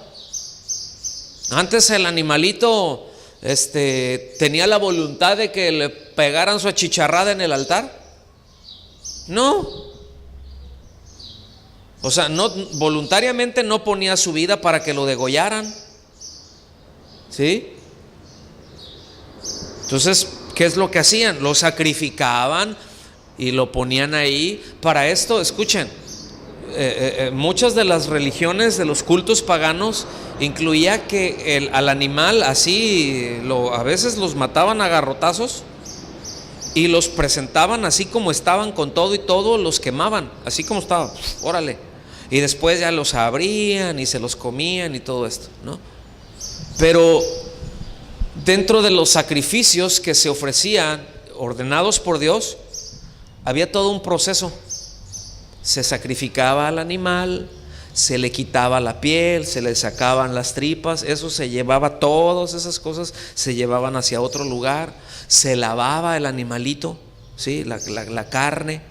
Antes el animalito tenía la voluntad de que le pegaran su achicharrada en el altar. No. O sea, no, voluntariamente no ponía su vida para que lo degollaran. ¿Sí? Entonces, ¿qué es lo que hacían? Lo sacrificaban y lo ponían ahí. Para esto, escuchen, muchas de las religiones, de los cultos paganos, incluía que al animal así, a veces los mataban a garrotazos y los presentaban así como estaban, con todo y todo, los quemaban, así como estaban, órale. Y después ya los abrían y se los comían y todo esto, ¿no? Pero dentro de los sacrificios que se ofrecían, ordenados por Dios, había todo un proceso. Se sacrificaba al animal, se le quitaba la piel, se le sacaban las tripas, eso se llevaba, todas esas cosas se llevaban hacia otro lugar, se lavaba el animalito, ¿sí? la carne,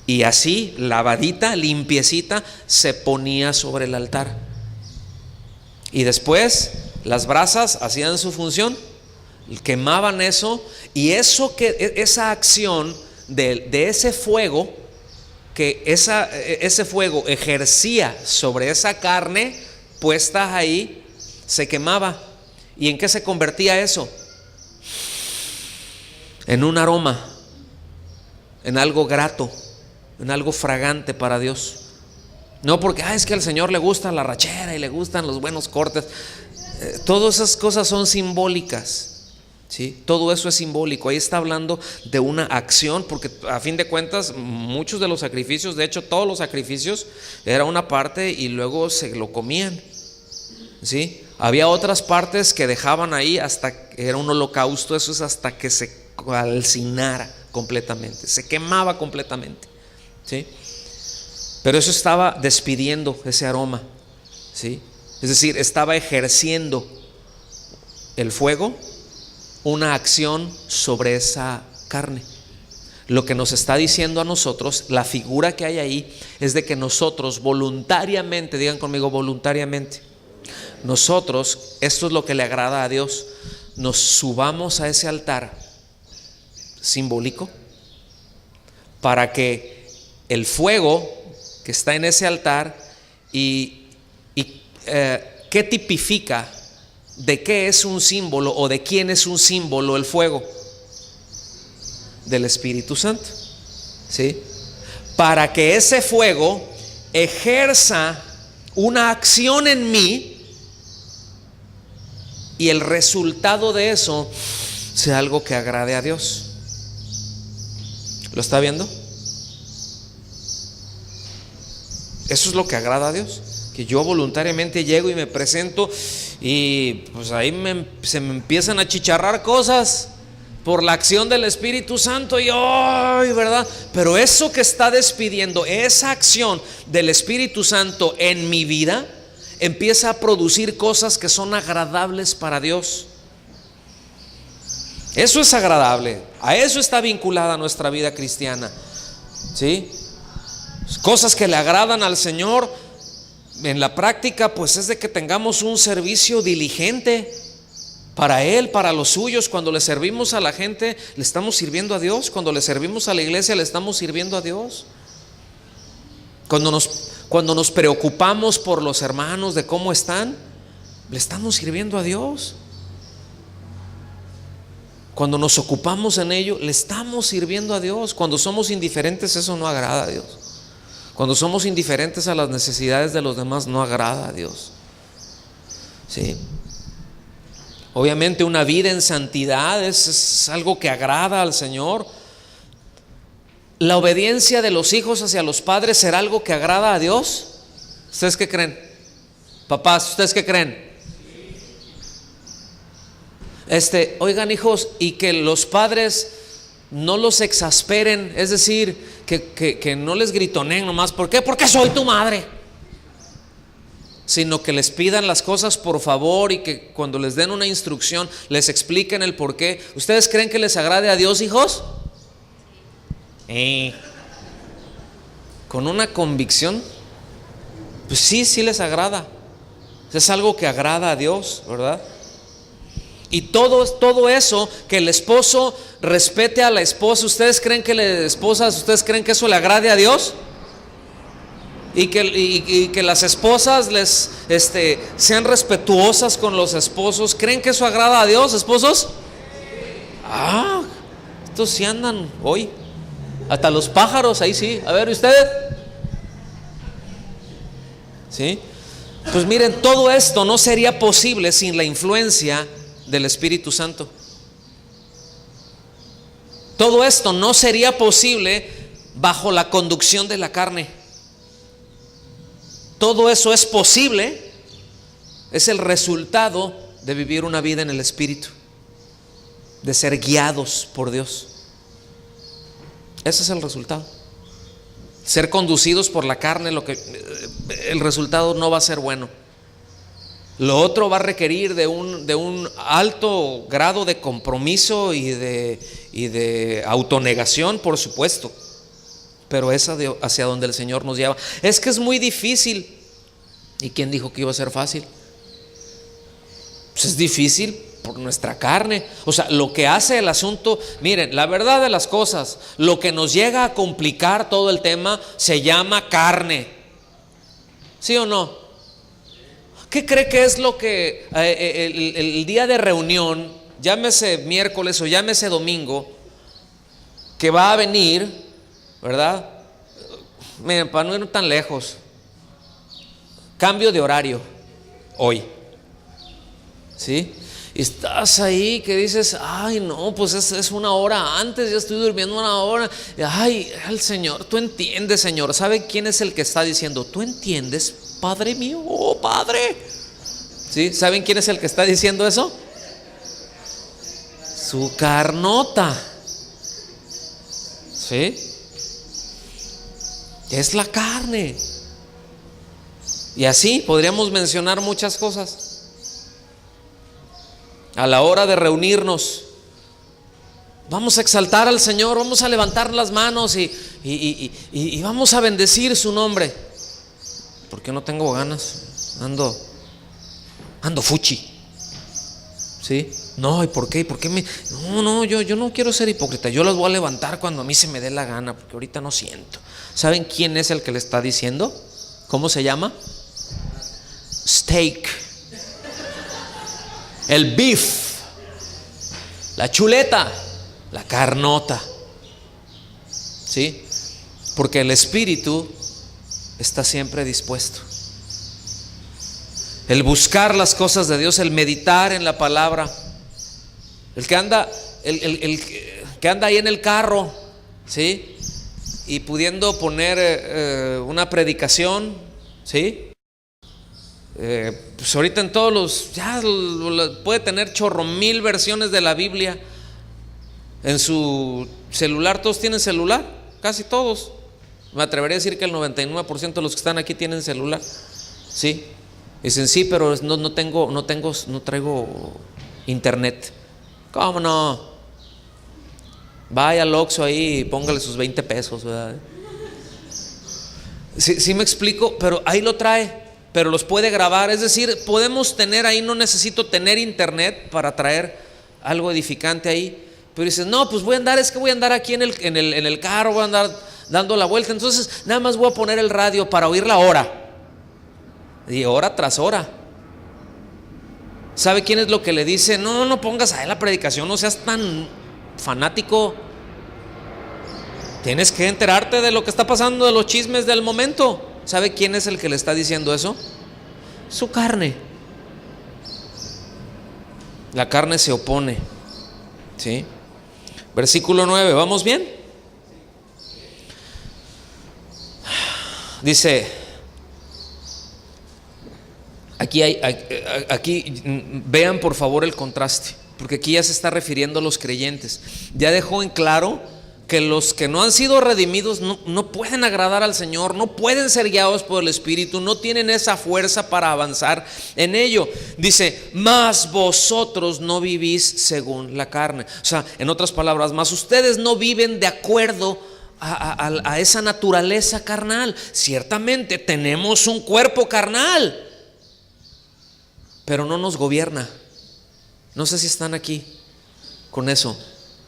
y así, lavadita, limpiecita, se ponía sobre el altar. Y después las brasas hacían su función, quemaban eso, y esa acción de ese fuego, que ese fuego ejercía sobre esa carne puesta ahí, se quemaba. ¿Y en qué se convertía eso? En un aroma, en algo grato, en algo fragante para Dios. No porque es que al Señor le gusta la rachera y le gustan los buenos cortes. Todas esas cosas son simbólicas, ¿sí? Todo eso es simbólico. Ahí está hablando de una acción, porque a fin de cuentas muchos de los sacrificios, de hecho todos los sacrificios, era una parte y luego se lo comían, ¿sí? Había otras partes que dejaban ahí hasta que era un holocausto. Eso es hasta que se calcinara completamente, se quemaba completamente, ¿sí? Pero eso estaba despidiendo ese aroma, ¿sí? Es decir, estaba ejerciendo el fuego una acción sobre esa carne. Lo que nos está diciendo a nosotros, la figura que hay ahí, es de que nosotros voluntariamente, digan conmigo, voluntariamente, nosotros, esto es lo que le agrada a Dios, nos subamos a ese altar simbólico para que el fuego que está en ese altar ¿qué tipifica? ¿De qué es un símbolo o de quién es un símbolo el fuego? Del Espíritu Santo, ¿sí? Para que ese fuego ejerza una acción en mí y el resultado de eso sea algo que agrade a Dios. ¿Lo está viendo? Eso es lo que agrada a Dios. Que yo voluntariamente llego y me presento y pues ahí se me empiezan a chicharrar cosas por la acción del Espíritu Santo y ¡ay!, ¿verdad? Pero eso que está despidiendo, esa acción del Espíritu Santo en mi vida, empieza a producir cosas que son agradables para Dios. Eso es agradable, a eso está vinculada nuestra vida cristiana, ¿sí? Cosas que le agradan al Señor. En la práctica, pues es de que tengamos un servicio diligente para Él, para los suyos. Cuando le servimos a la gente, le estamos sirviendo a Dios. Cuando le servimos a la iglesia, le estamos sirviendo a Dios. Cuando nos preocupamos por los hermanos, de cómo están, le estamos sirviendo a Dios. Cuando nos ocupamos en ello, le estamos sirviendo a Dios. Cuando somos indiferentes, eso no agrada a Dios. Cuando somos indiferentes a las necesidades de los demás, no agrada a Dios, ¿sí? Obviamente una vida en santidad es algo que agrada al Señor. La obediencia de los hijos hacia los padres será algo que agrada a Dios. ¿Ustedes qué creen? Papás, ¿ustedes qué creen? Oigan, hijos, y que los padres no los exasperen, es decir, que no les gritoneen nomás, ¿por qué? Porque soy tu madre. Sino que les pidan las cosas por favor y que cuando les den una instrucción les expliquen el por qué. ¿Ustedes creen que les agrade a Dios, hijos? Con una convicción, pues sí les agrada. Es algo que agrada a Dios, ¿verdad? Y todo eso, que el esposo respete a la esposa. ¿Ustedes creen que ustedes creen que eso le agrade a Dios? Y que las esposas sean respetuosas con los esposos. ¿Creen que eso agrada a Dios, esposos? Estos sí andan hoy. Hasta los pájaros, ahí sí. A ver, ¿ustedes? ¿Sí? Pues miren, todo esto no sería posible sin la influencia del Espíritu Santo. Todo esto no sería posible bajo la conducción de la carne. Todo eso es posible, es el resultado de vivir una vida en el Espíritu, de ser guiados por Dios. Ese es el resultado. Ser conducidos por la carne, el resultado no va a ser bueno. Lo otro va a requerir de un alto grado de compromiso y de autonegación, por supuesto. Pero es hacia donde el Señor nos lleva. Es que es muy difícil. ¿Y quién dijo que iba a ser fácil? Pues es difícil por nuestra carne. O sea, lo que hace el asunto, miren, la verdad de las cosas, lo que nos llega a complicar todo el tema se llama carne. ¿Sí o no? ¿Qué cree que es lo que el día de reunión, llámese miércoles o llámese domingo, que va a venir, ¿verdad? Miren, para no ir tan lejos, cambio de horario hoy, ¿sí? Y estás ahí que dices, ay no, pues es una hora antes, ya estoy durmiendo una hora. Ay, el Señor, tú entiendes, Señor. ¿Sabe quién es el que está diciendo? ¿Tú entiendes, Padre mío? Oh, Padre. ¿Sí? ¿Saben quién es el que está diciendo eso? Su carnota. ¿Sí? Es la carne. Y así podríamos mencionar muchas cosas. A la hora de reunirnos, vamos a exaltar al Señor, vamos a levantar las manos y vamos a bendecir su nombre. Porque no tengo ganas, ando fuchi. ¿Sí? No, ¿y por qué? ¿Por qué yo no quiero ser hipócrita. Yo las voy a levantar cuando a mí se me dé la gana, porque ahorita no siento. ¿Saben quién es el que le está diciendo? ¿Cómo se llama? Steak. El beef, la chuleta, la carnota. ¿Sí? Porque el espíritu está siempre dispuesto. El buscar las cosas de Dios, el meditar en la palabra. El que anda ahí en el carro, ¿sí? Y pudiendo poner una predicación, ¿sí? Pues ahorita en todos ya puede tener chorro mil versiones de la Biblia en su celular. ¿Todos tienen celular? Casi todos. Me atrevería a decir que el 99% de los que están aquí tienen celular. Sí. Dicen, sí, pero no traigo internet. ¿Cómo no? Vaya al Oxxo ahí y póngale sus 20 pesos, ¿verdad? Sí me explico, pero ahí lo trae. Pero los puede grabar, es decir, podemos tener ahí, no necesito tener internet para traer algo edificante ahí. Pero dices, no, pues voy a andar aquí en el carro, voy a andar dando la vuelta, entonces nada más voy a poner el radio para oír la hora. Y hora tras hora. ¿Sabe quién es lo que le dice? No pongas ahí la predicación, no seas tan fanático. Tienes que enterarte de lo que está pasando, de los chismes del momento. ¿Sabe quién es el que le está diciendo eso? Su carne. La carne se opone. ¿Sí? Versículo 9, ¿vamos bien? Dice, aquí vean por favor el contraste, porque aquí ya se está refiriendo a los creyentes. Ya dejó en claro que los que no han sido redimidos no pueden agradar al Señor, no pueden ser guiados por el Espíritu, no tienen esa fuerza para avanzar en ello. Dice, mas vosotros no vivís según la carne. O sea, en otras palabras, mas ustedes no viven de acuerdo a esa naturaleza carnal. Ciertamente tenemos un cuerpo carnal, pero no nos gobierna. No sé si están aquí con eso.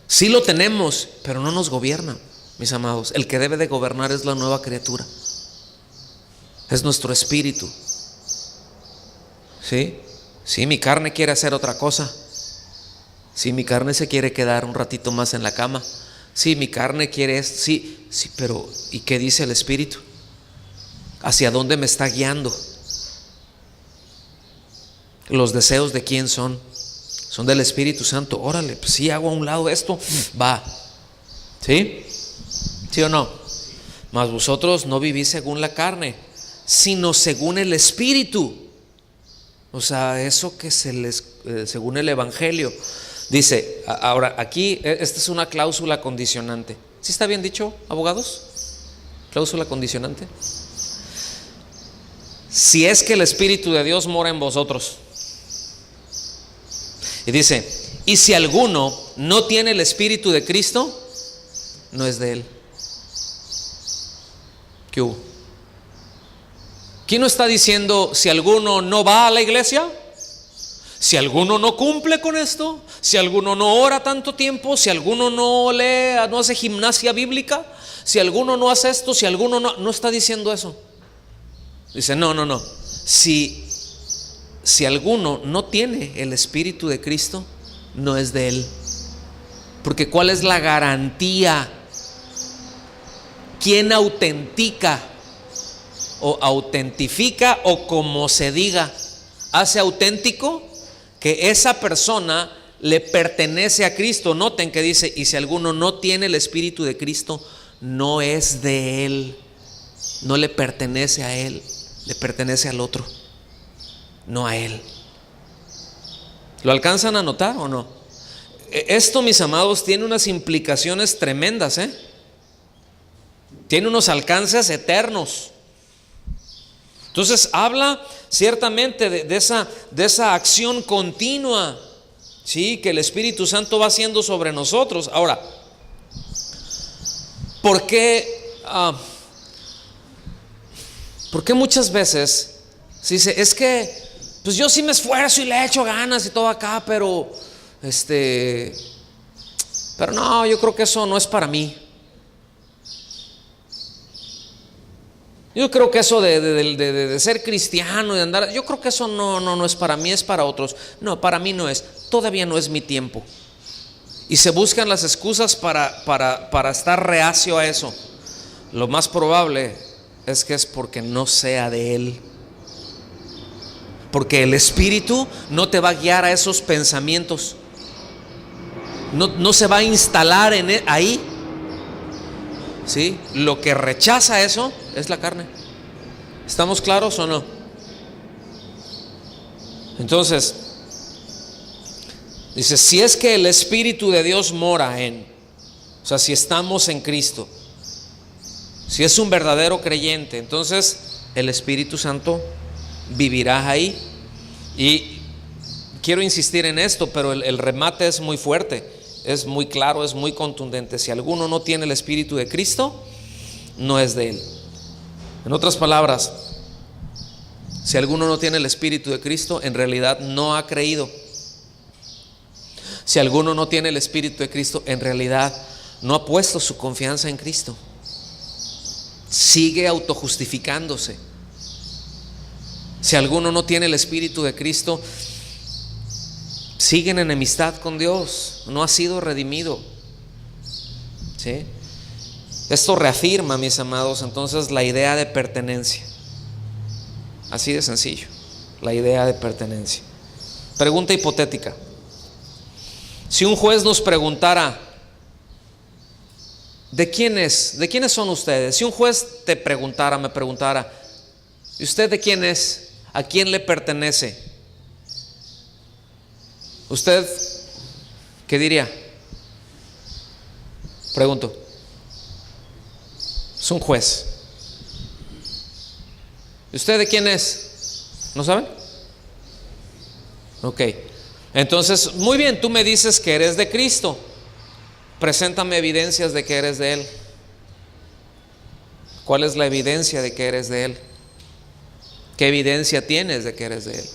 Sí lo tenemos, pero no nos gobierna, mis amados. El que debe de gobernar es la nueva criatura. Es nuestro espíritu. ¿Sí? Sí, mi carne quiere hacer otra cosa. Sí, mi carne se quiere quedar un ratito más en la cama. Sí, mi carne quiere esto. Sí, sí, pero ¿y qué dice el Espíritu? ¿Hacia dónde me está guiando? ¿Los deseos de quién son? Son del Espíritu Santo. Órale, pues sí, hago a un lado esto. Va. ¿Sí? ¿Sí o no? Mas vosotros no vivís según la carne, sino según el Espíritu. O sea, eso que se les, según el Evangelio. Dice, ahora aquí, esta es una cláusula condicionante. ¿Sí está bien dicho, abogados? Cláusula condicionante. Si es que el Espíritu de Dios mora en vosotros. Y dice, y si alguno no tiene el Espíritu de Cristo, no es de él. ¿Qué hubo? ¿Quién no está diciendo si alguno no va a la iglesia? Si alguno no cumple con esto, si alguno no ora tanto tiempo, si alguno no lee, no hace gimnasia bíblica, si alguno no hace esto, si alguno no está diciendo eso. Dice, no. Si alguno no tiene el Espíritu de Cristo, no es de él. Porque ¿cuál es la garantía? ¿Quién autentica o autentifica o como se diga, hace auténtico que esa persona le pertenece a Cristo? Noten que dice, y si alguno no tiene el Espíritu de Cristo, no es de él, no le pertenece a él, le pertenece al otro, no a él. ¿Lo alcanzan a notar o no? Esto, mis amados, tiene unas implicaciones tremendas, tiene unos alcances eternos. Entonces habla ciertamente de esa acción continua, ¿sí?, que el Espíritu Santo va haciendo sobre nosotros. Ahora, ¿por qué muchas veces se dice, es que pues yo sí me esfuerzo y le echo ganas y todo acá, pero no, yo creo que eso no es para mí. Yo creo que eso de ser cristiano y de andar, yo creo que eso no es para mí, es para otros. No, para mí no es, todavía no es mi tiempo. Y se buscan las excusas para estar reacio a eso. Lo más probable es que es porque no sea de él. Porque el Espíritu no te va a guiar a esos pensamientos. No se va a instalar ahí. ¿Sí? Lo que rechaza eso es la carne. ¿Estamos claros o no? Entonces, dice, si es que el Espíritu de Dios mora o sea, si estamos en Cristo, si es un verdadero creyente, entonces el Espíritu Santo vivirá ahí. Y quiero insistir en esto, pero el remate es muy fuerte. Es muy claro, es muy contundente. Si alguno no tiene el Espíritu de Cristo, no es de él. En otras palabras, si alguno no tiene el Espíritu de Cristo, en realidad no ha creído. Si alguno no tiene el Espíritu de Cristo, en realidad no ha puesto su confianza en Cristo. Sigue autojustificándose. Si alguno no tiene el Espíritu de Cristo, sigue en enemistad con Dios, no ha sido redimido. ¿Sí? Esto reafirma, mis amados, entonces la idea de pertenencia. Así de sencillo, la idea de pertenencia. Pregunta hipotética. Si un juez nos preguntara, ¿de quiénes son ustedes? Si un juez me preguntara, ¿y usted de quién es? ¿A quién le pertenece? ¿Usted qué diría? Pregunto. Es un juez. ¿Y usted de quién es? ¿No saben? Ok. Entonces, muy bien, tú me dices que eres de Cristo. Preséntame evidencias de que eres de Él. ¿Cuál es la evidencia de que eres de Él? ¿Qué evidencia tienes de que eres de Él?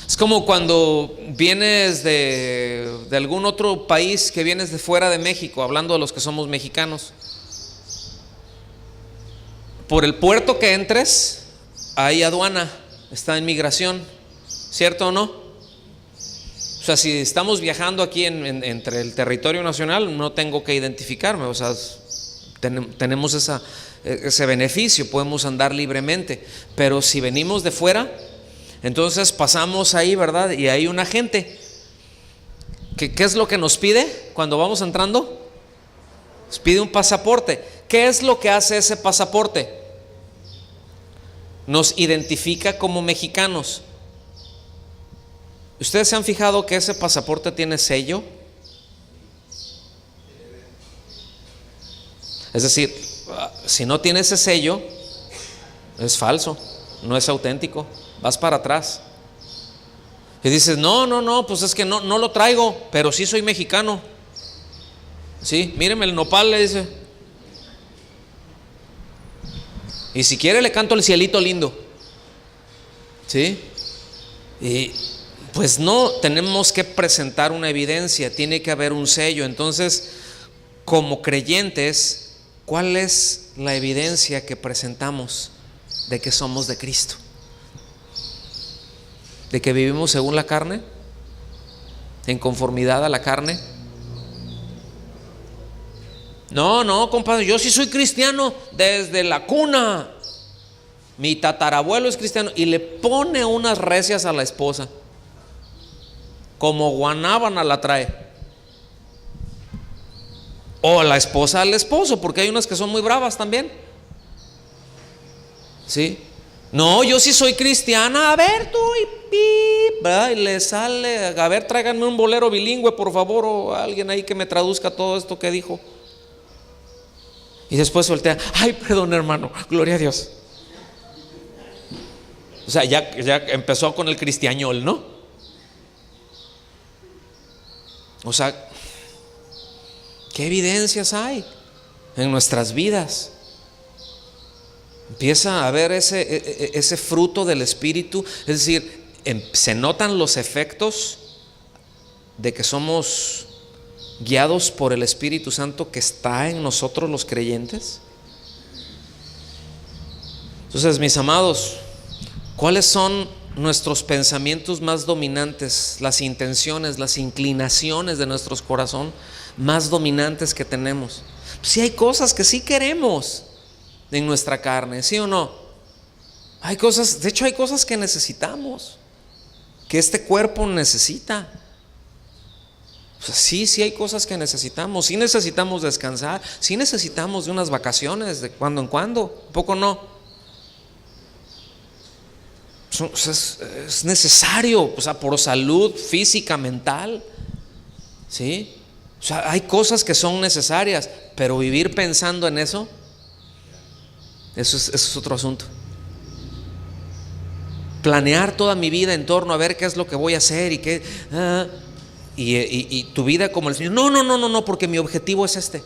Es como cuando vienes de algún otro país, que vienes de fuera de México, hablando de los que somos mexicanos. Por el puerto que entres, hay aduana, está en migración, ¿cierto o no? O sea, si estamos viajando aquí entre el territorio nacional, no tengo que identificarme. O sea, tenemos ese beneficio, podemos andar libremente. Pero si venimos de fuera, entonces pasamos ahí, ¿verdad? Y hay una gente. ¿Qué es lo que nos pide cuando vamos entrando? Nos pide un pasaporte. ¿Qué es lo que hace ese pasaporte? Nos identifica como mexicanos. ¿Ustedes se han fijado que ese pasaporte tiene sello? Es decir, si no tiene ese sello, es falso, no es auténtico, vas para atrás. Y dices, no, pues es que no lo traigo, pero sí soy mexicano. Sí, míreme el nopal, le dice. Y si quiere le canto el cielito lindo. ¿Sí? Y pues no, tenemos que presentar una evidencia, tiene que haber un sello. Entonces, como creyentes, ¿cuál es la evidencia que presentamos de que somos de Cristo? ¿De que vivimos según la carne? ¿En conformidad a la carne? No, compadre, yo sí soy cristiano desde la cuna. Mi tatarabuelo es cristiano. Y le pone unas recias a la esposa, como guanábana la trae. O la esposa al esposo, porque hay unas que son muy bravas también. ¿Sí? No, yo sí soy cristiana. A ver tú, y le sale, a ver, tráiganme un bolero bilingüe, por favor, o alguien ahí que me traduzca todo esto que dijo. Y después voltea, ay, perdón, hermano, gloria a Dios. O sea, ya empezó con el cristiañol, ¿no? O sea, ¿qué evidencias hay en nuestras vidas? Empieza a ver ese fruto del Espíritu. Es decir, se notan los efectos de que somos guiados por el Espíritu Santo que está en nosotros los creyentes. Entonces, mis amados, ¿cuáles son nuestros pensamientos más dominantes? Las intenciones, las inclinaciones de nuestros corazón más dominantes que tenemos. Si hay cosas que sí queremos en nuestra carne, ¿sí o no? Hay cosas, de hecho hay cosas que necesitamos, que este cuerpo necesita. O sea, sí hay cosas que necesitamos. Sí necesitamos descansar, sí necesitamos de unas vacaciones de cuando en cuando, ¿un poco no? O sea, es necesario, o sea, por salud física, mental, ¿sí? O sea, hay cosas que son necesarias, pero vivir pensando en eso es otro asunto. Planear toda mi vida en torno a ver qué es lo que voy a hacer y qué, y tu vida como el Señor. No, porque mi objetivo es este.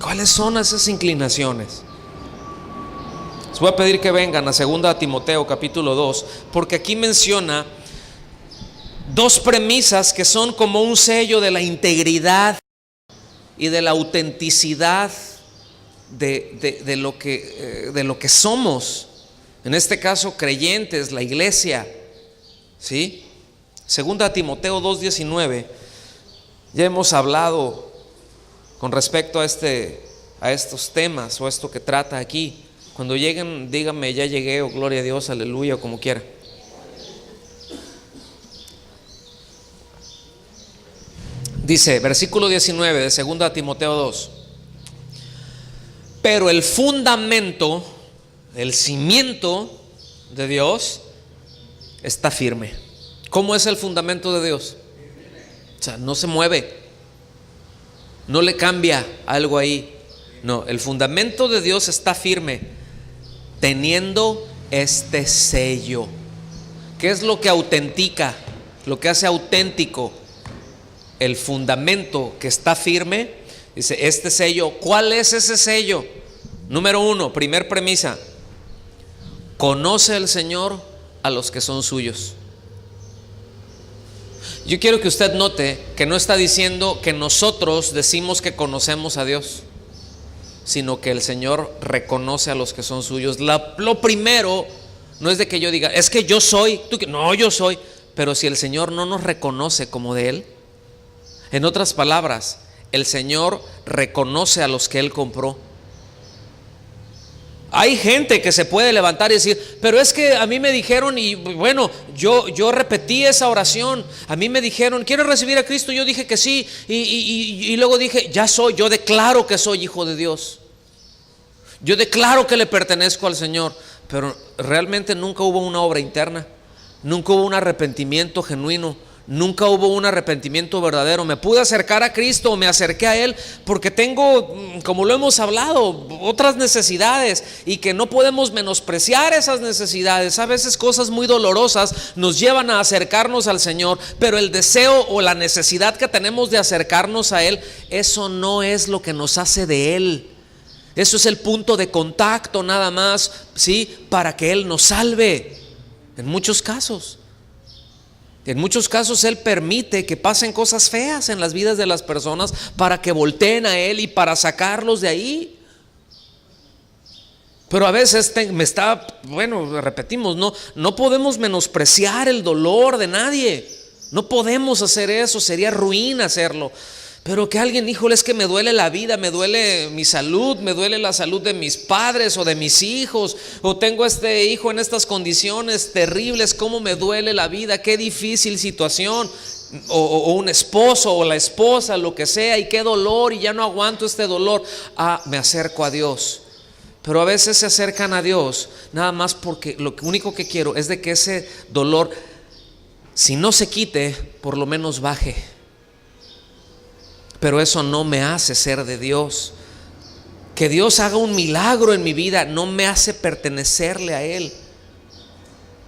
¿Cuáles son esas inclinaciones? Les voy a pedir que vengan a 2 Timoteo capítulo 2, porque aquí menciona dos premisas que son como un sello de la integridad y de la autenticidad de lo que somos, en este caso creyentes, la iglesia, ¿sí? 2 Timoteo 2:19. Ya hemos hablado con respecto a estos temas o esto que trata aquí. Cuando lleguen, díganme, ya llegué, o gloria a Dios, aleluya, o como quiera. Dice, versículo 19 de 2 Timoteo 2. Pero el fundamento, el cimiento de Dios está firme. ¿Cómo es el fundamento de Dios? O sea, no se mueve, no le cambia algo ahí. No, el fundamento de Dios está firme, teniendo este sello. ¿Qué es lo que autentica? Lo que hace auténtico el fundamento que está firme. Dice, este sello. ¿Cuál es ese sello? Número 1, primer premisa: conoce el Señor a los que son suyos. Yo quiero que usted note que no está diciendo que nosotros decimos que conocemos a Dios, sino que el Señor reconoce a los que son suyos. Lo primero No es de que yo diga, es que yo soy, no, yo soy. Pero si el Señor no nos reconoce como de Él, en otras palabras, el Señor reconoce a los que Él compró. Hay gente que se puede levantar y decir, pero es que a mí me dijeron, y bueno, yo repetí esa oración, a mí me dijeron, ¿quieres recibir a Cristo? Yo dije que sí, y luego dije, ya soy, yo declaro que soy hijo de Dios, yo declaro que le pertenezco al Señor. Pero realmente nunca hubo una obra interna, nunca hubo un arrepentimiento genuino, nunca hubo un arrepentimiento verdadero. Me pude acercar a Cristo, me acerqué a Él porque tengo, como lo hemos hablado, otras necesidades, y que no podemos menospreciar esas necesidades. A veces cosas muy dolorosas nos llevan a acercarnos al Señor, pero el deseo o la necesidad que tenemos de acercarnos a Él, eso no es lo que nos hace de Él. Eso es el punto de contacto nada más, ¿sí? Para que Él nos salve. En muchos casos Él permite que pasen cosas feas en las vidas de las personas para que volteen a Él y para sacarlos de ahí. Pero a veces repetimos, no podemos menospreciar el dolor de nadie. No podemos hacer eso, sería ruin hacerlo. Pero que alguien, híjole, es que me duele la vida, me duele mi salud, me duele la salud de mis padres o de mis hijos, o tengo este hijo en estas condiciones terribles, cómo me duele la vida, qué difícil situación, o un esposo o la esposa, lo que sea, y qué dolor, y ya no aguanto este dolor. Me acerco a Dios. Pero a veces se acercan a Dios nada más porque lo único que quiero es de que ese dolor, si no se quite, por lo menos baje. Pero eso no me hace ser de Dios. Que Dios haga un milagro en mi vida no me hace pertenecerle a Él.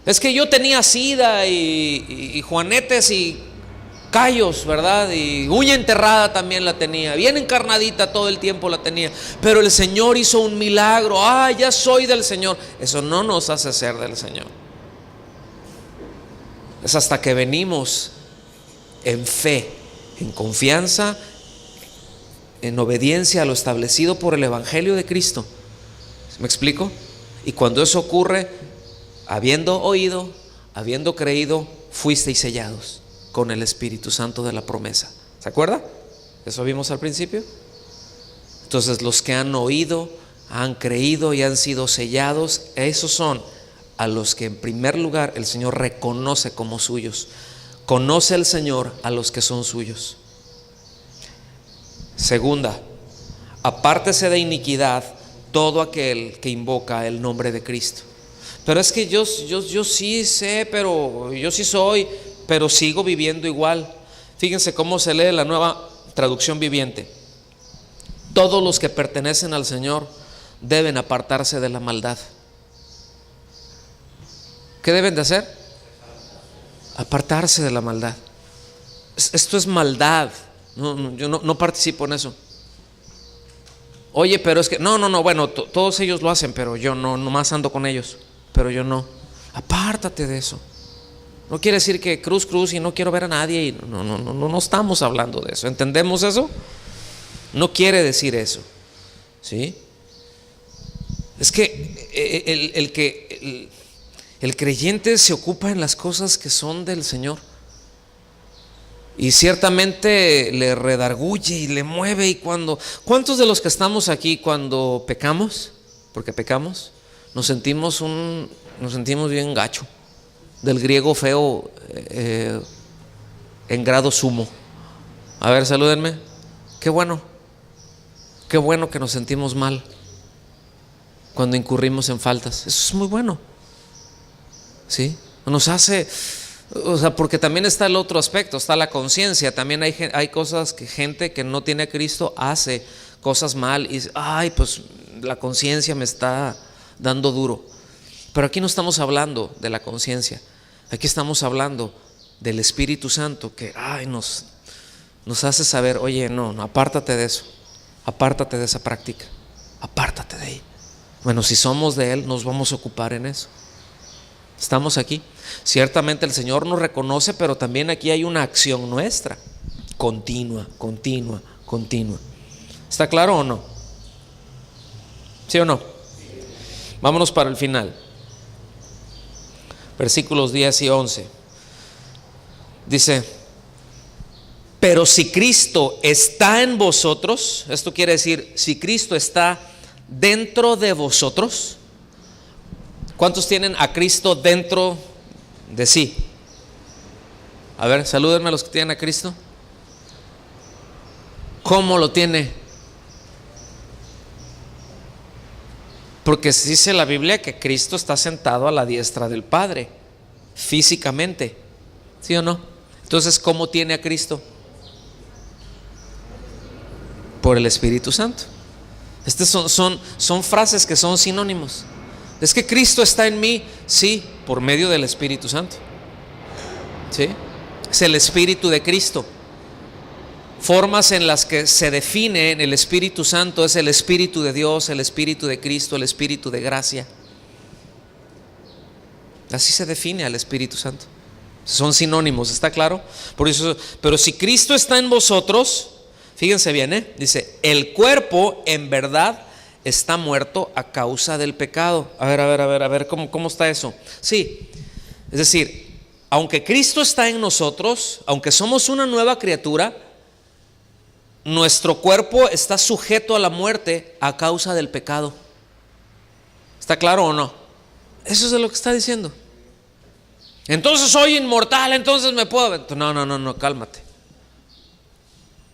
Es que yo tenía sida y juanetes y callos, ¿verdad? Y uña enterrada también la tenía, bien encarnadita todo el tiempo la tenía, pero el Señor hizo un milagro. Ya soy del Señor. Eso no nos hace ser del Señor. Es hasta que venimos en fe, en confianza, en obediencia a lo establecido por el Evangelio de Cristo. ¿Me explico? Y cuando eso ocurre, habiendo oído, habiendo creído, fuisteis sellados con el Espíritu Santo de la promesa. ¿Se acuerda? Eso vimos al principio. Entonces los que han oído, han creído y han sido sellados, esos son a los que en primer lugar el Señor reconoce como suyos. Conoce el Señor a los que son suyos. Segunda, apártese de iniquidad todo aquel que invoca el nombre de Cristo. Pero es que yo sí sé, pero yo sí soy, pero sigo viviendo igual. Fíjense cómo se lee la Nueva Traducción Viviente. Todos los que pertenecen al Señor deben apartarse de la maldad. ¿Qué deben de hacer? Apartarse de la maldad. Esto es maldad. Yo no participo en eso. Oye, pero es que bueno, todos ellos lo hacen, pero yo no, nomás ando con ellos, pero yo no. Apártate de eso. No quiere decir que cruz y no quiero ver a nadie, y no estamos hablando de eso. ¿Entendemos eso? No quiere decir eso, ¿sí? Es que el creyente se ocupa en las cosas que son del Señor. Y ciertamente le redarguye y le mueve. Y ¿cuántos de los que estamos aquí cuando pecamos, porque pecamos, nos sentimos bien gacho? Del griego feo, en grado sumo. A ver, salúdenme. Qué bueno que nos sentimos mal cuando incurrimos en faltas. Eso es muy bueno, ¿sí? Nos hace... porque también está el otro aspecto, está la conciencia. También hay cosas que gente que no tiene a Cristo hace cosas mal y dice, pues la conciencia me está dando duro. Pero aquí no estamos hablando de la conciencia, aquí estamos hablando del Espíritu Santo que nos hace saber, oye, no, apártate de eso, apártate de esa práctica, apártate de ahí. Bueno, si somos de Él, nos vamos a ocupar en eso. Estamos aquí. Ciertamente el Señor nos reconoce, pero también aquí hay una acción nuestra, continua. ¿Está claro o no? ¿Sí o no? Vámonos para el final. versículos 10 y 11. Dice: pero si Cristo está en vosotros, esto quiere decir, si Cristo está dentro de vosotros. ¿Cuántos tienen a Cristo dentro de sí? A ver, salúdenme a los que tienen a Cristo. ¿Cómo lo tiene? Porque dice la Biblia que Cristo está sentado a la diestra del Padre, físicamente, ¿sí o no? Entonces, ¿cómo tiene a Cristo? Por el Espíritu Santo. Estas son frases que son sinónimos. Es que Cristo está en mí, sí, por medio del Espíritu Santo. ¿Sí? Es el Espíritu de Cristo. Formas en las que se define en el Espíritu Santo es el Espíritu de Dios, el Espíritu de Cristo, el Espíritu de gracia. Así se define al Espíritu Santo. Son sinónimos, ¿está claro? Por eso, pero si Cristo está en vosotros, fíjense bien, dice, el cuerpo en verdad está muerto a causa del pecado. A ver, ¿cómo está eso? Sí, es decir, aunque Cristo está en nosotros, aunque somos una nueva criatura, nuestro cuerpo está sujeto a la muerte a causa del pecado. ¿Está claro o no? Eso es de lo que está diciendo. Entonces soy inmortal, entonces me puedo... No, cálmate.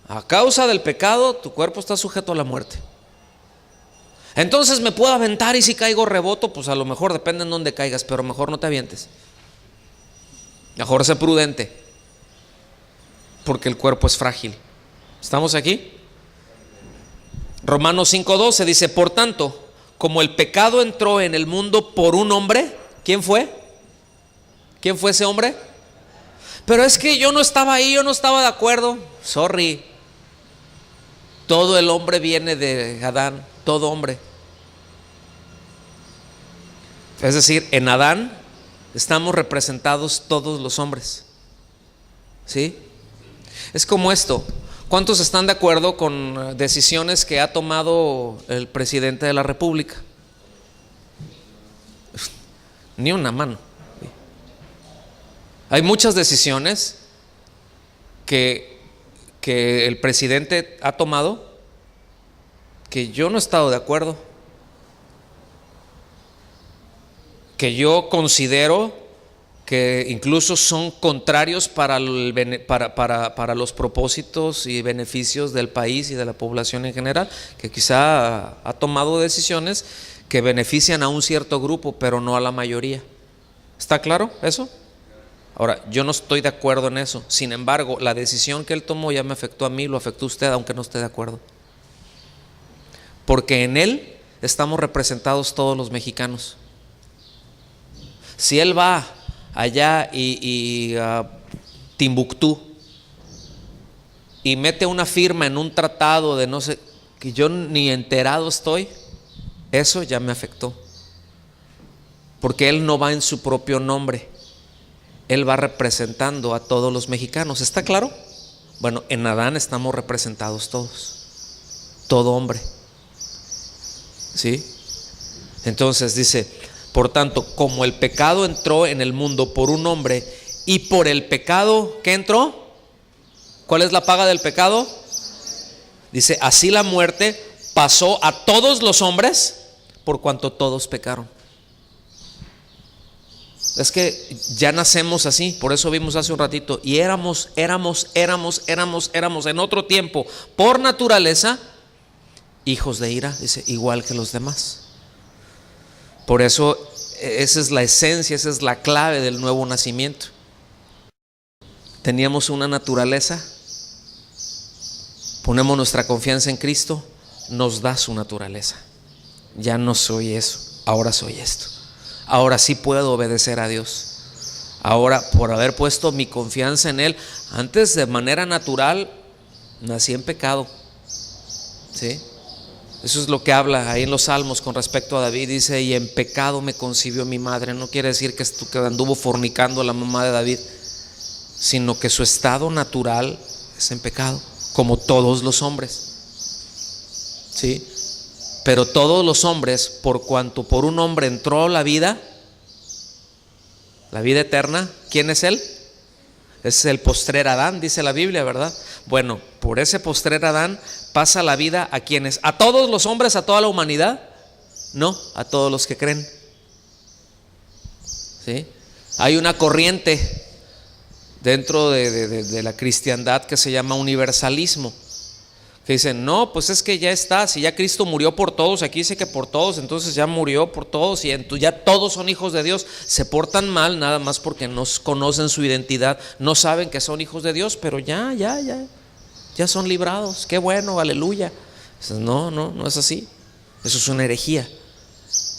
A causa del pecado, tu cuerpo está sujeto a la muerte. Entonces me puedo aventar y si caigo reboto, pues a lo mejor depende en dónde caigas, pero mejor no te avientes. Mejor sé prudente, porque el cuerpo es frágil. ¿Estamos aquí? Romanos 5:12 dice: por tanto, como el pecado entró en el mundo por un hombre, ¿quién fue? ¿Quién fue ese hombre? Pero es que yo no estaba ahí, yo no estaba de acuerdo. Sorry. Todo el hombre viene de Adán, todo hombre. Es decir, en Adán estamos representados todos los hombres. ¿Sí? Es como esto. ¿Cuántos están de acuerdo con decisiones que ha tomado el presidente de la República? Ni una mano. Hay muchas decisiones que el presidente ha tomado que yo no he estado de acuerdo, que yo considero que incluso son contrarios para los propósitos y beneficios del país y de la población en general, que quizá ha tomado decisiones que benefician a un cierto grupo, pero no a la mayoría. ¿Está claro eso? Ahora, yo no estoy de acuerdo en eso. Sin embargo, la decisión que él tomó ya me afectó a mí, lo afectó a usted, aunque no esté de acuerdo. Porque en él estamos representados todos los mexicanos. Si él va allá y Timbuktu y mete una firma en un tratado de no sé, que yo ni enterado estoy, eso ya me afectó. Porque él no va en su propio nombre, él va representando a todos los mexicanos. ¿Está claro? Bueno, en Adán estamos representados todos, todo hombre. ¿Sí? Entonces dice: por tanto, como el pecado entró en el mundo por un hombre, y por el pecado, ¿qué entró? ¿Cuál es la paga del pecado? Dice: así la muerte pasó a todos los hombres, por cuanto todos pecaron. Es que ya nacemos así, por eso vimos hace un ratito, y éramos en otro tiempo, por naturaleza, hijos de ira, dice, igual que los demás. Por eso esa es la esencia, esa es la clave del nuevo nacimiento. Teníamos una naturaleza, ponemos nuestra confianza en Cristo, nos da su naturaleza. Ya no soy eso, ahora soy esto. Ahora sí puedo obedecer a Dios. Ahora, por haber puesto mi confianza en Él, antes de manera natural nací en pecado. ¿Sí? Eso es lo que habla ahí en los Salmos con respecto a David. Dice: y en pecado me concibió mi madre. No quiere decir que anduvo fornicando a la mamá de David, sino que su estado natural es en pecado, como todos los hombres. ¿Sí? Pero todos los hombres, por cuanto por un hombre entró la vida, La vida eterna, ¿quién es Él? Es el postrer Adán, dice la Biblia, ¿verdad? Bueno, por ese postrer Adán pasa la vida a quienes, a todos los hombres, a toda la humanidad, no, a todos los que creen. ¿Sí? Hay una corriente dentro de la cristiandad que se llama universalismo, que dicen, no, pues es que ya está, si ya Cristo murió por todos, aquí dice que por todos, entonces ya murió por todos y ya todos son hijos de Dios. Se portan mal nada más porque no conocen su identidad, no saben que son hijos de Dios, pero ya son librados, qué bueno, aleluya. No es así, eso es una herejía,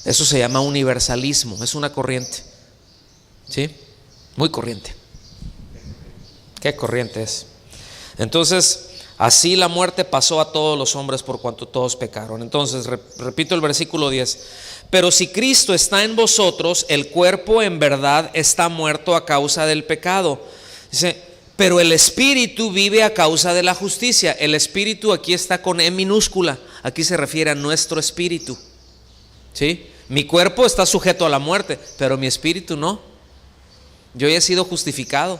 eso se llama universalismo, es una corriente, ¿sí? Muy corriente. ¿Qué corriente es? Entonces, así la muerte pasó a todos los hombres por cuanto todos pecaron. Entonces, repito el versículo 10. Pero si Cristo está en vosotros, el cuerpo en verdad está muerto a causa del pecado. Dice, pero el espíritu vive a causa de la justicia. El espíritu aquí está con E minúscula. Aquí se refiere a nuestro espíritu. ¿Sí? Mi cuerpo está sujeto a la muerte, pero mi espíritu no. Yo ya he sido justificado.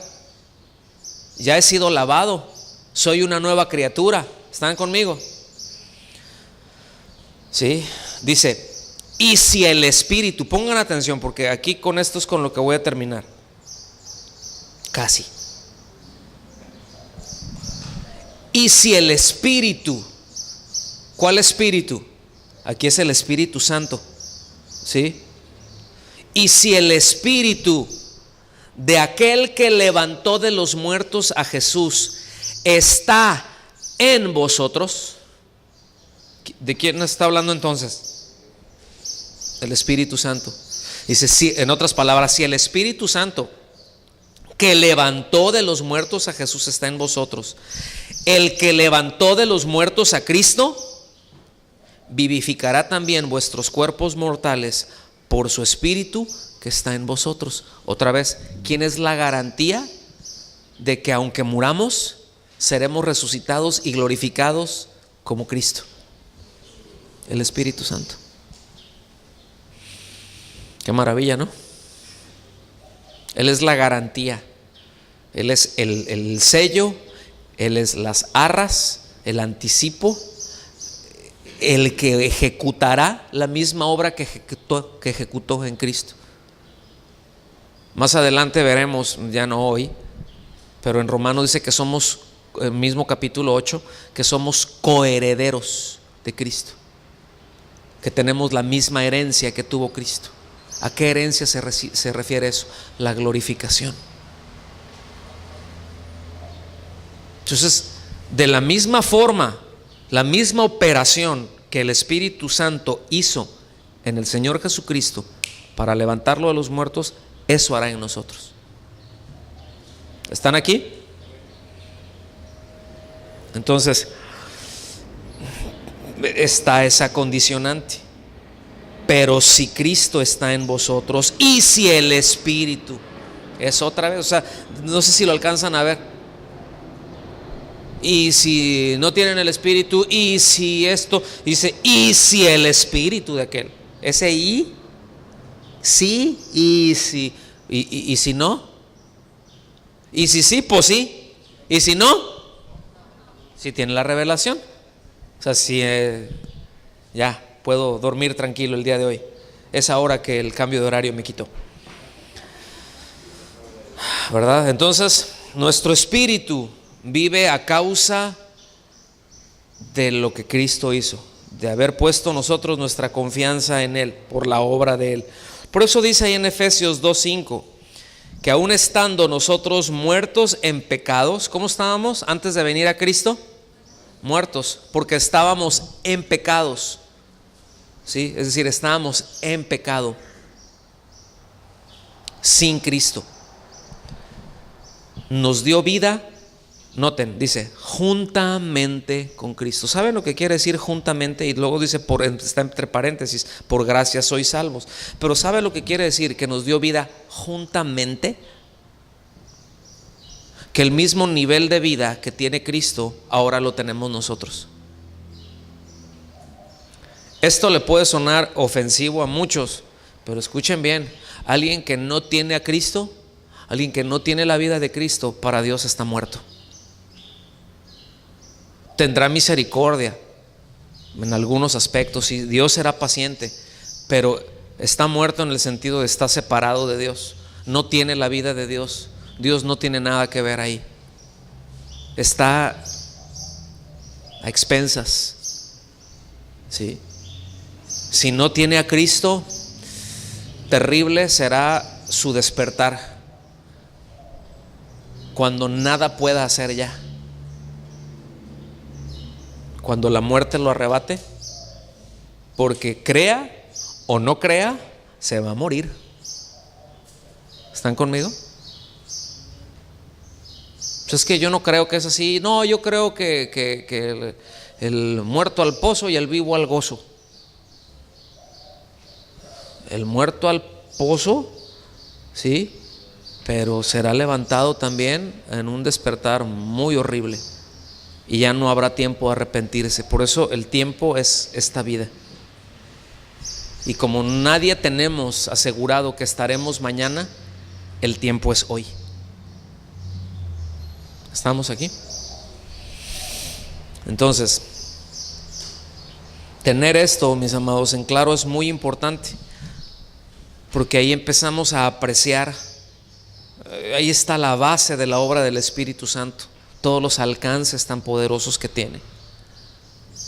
Ya he sido lavado. Soy una nueva criatura. ¿Están conmigo? Sí. Dice, y si el espíritu, pongan atención porque aquí con esto es con lo que voy a terminar. Casi. Y si el espíritu, ¿cuál espíritu? Aquí es el Espíritu Santo. ¿Sí? Y si el espíritu de aquel que levantó de los muertos a Jesús está en vosotros, ¿de quién está hablando entonces? El Espíritu Santo. Dice, sí, en otras palabras, si el Espíritu Santo que levantó de los muertos a Jesús está en vosotros, el que levantó de los muertos a Cristo vivificará también vuestros cuerpos mortales por su Espíritu que está en vosotros. Otra vez, ¿quién es la garantía de que aunque muramos seremos resucitados y glorificados como Cristo? El Espíritu Santo. Qué maravilla, ¿no? Él es la garantía. Él es el sello. Él es las arras, el anticipo, el que ejecutará la misma obra que ejecutó en Cristo. Más adelante veremos, ya no hoy, pero en Romanos dice que somos, el mismo capítulo 8, que somos coherederos de Cristo, que tenemos la misma herencia que tuvo Cristo. ¿A qué herencia se refiere eso? La glorificación. Entonces, de la misma forma, la misma operación que el Espíritu Santo hizo en el Señor Jesucristo para levantarlo de los muertos, eso hará en nosotros. ¿Están aquí? Entonces, está esa condicionante. Pero si Cristo está en vosotros y si el Espíritu, es otra vez, o sea, no sé si lo alcanzan a ver. Y si no tienen el Espíritu, y si esto, dice, y si el Espíritu de aquel, ese y, sí, y si, y si no, y si sí, pues sí, y si no, si tiene la revelación, o sea, si ya puedo dormir tranquilo el día de hoy, esa hora que el cambio de horario me quitó, ¿verdad? Entonces, nuestro espíritu vive a causa de lo que Cristo hizo, de haber puesto nosotros nuestra confianza en Él, por la obra de Él. Por eso dice ahí en Efesios 2:5, que aún estando nosotros muertos en pecados, ¿cómo estábamos antes de venir a Cristo? Muertos, porque estábamos en pecados, ¿sí? Es decir, estábamos en pecado, sin Cristo. Nos dio vida. Noten, dice, juntamente con Cristo. ¿Saben lo que quiere decir juntamente? Y luego dice, está entre paréntesis, por gracia sois salvos. Pero ¿sabe lo que quiere decir? Que nos dio vida juntamente. Que el mismo nivel de vida que tiene Cristo, ahora lo tenemos nosotros. Esto le puede sonar ofensivo a muchos, pero escuchen bien. Alguien que no tiene a Cristo, alguien que no tiene la vida de Cristo, para Dios está muerto. Tendrá misericordia en algunos aspectos y Dios será paciente, pero está muerto en el sentido de está separado de Dios. No tiene la vida de Dios. Dios no tiene nada que ver ahí. Está a expensas. ¿Sí? Si no tiene a Cristo, terrible será su despertar cuando nada pueda hacer ya. Cuando la muerte lo arrebate, porque crea o no crea, se va a morir. ¿Están conmigo? Pues es que yo no creo que es así. No, yo creo que el muerto al pozo y el vivo al gozo. El muerto al pozo, sí, pero será levantado también en un despertar muy horrible. Y ya no habrá tiempo de arrepentirse. Por eso el tiempo es esta vida. Y como nadie tenemos asegurado que estaremos mañana, el tiempo es hoy. ¿Estamos aquí? Entonces, tener esto, mis amados, en claro es muy importante, porque ahí empezamos a apreciar, ahí está la base de la obra del Espíritu Santo, todos los alcances tan poderosos que tiene.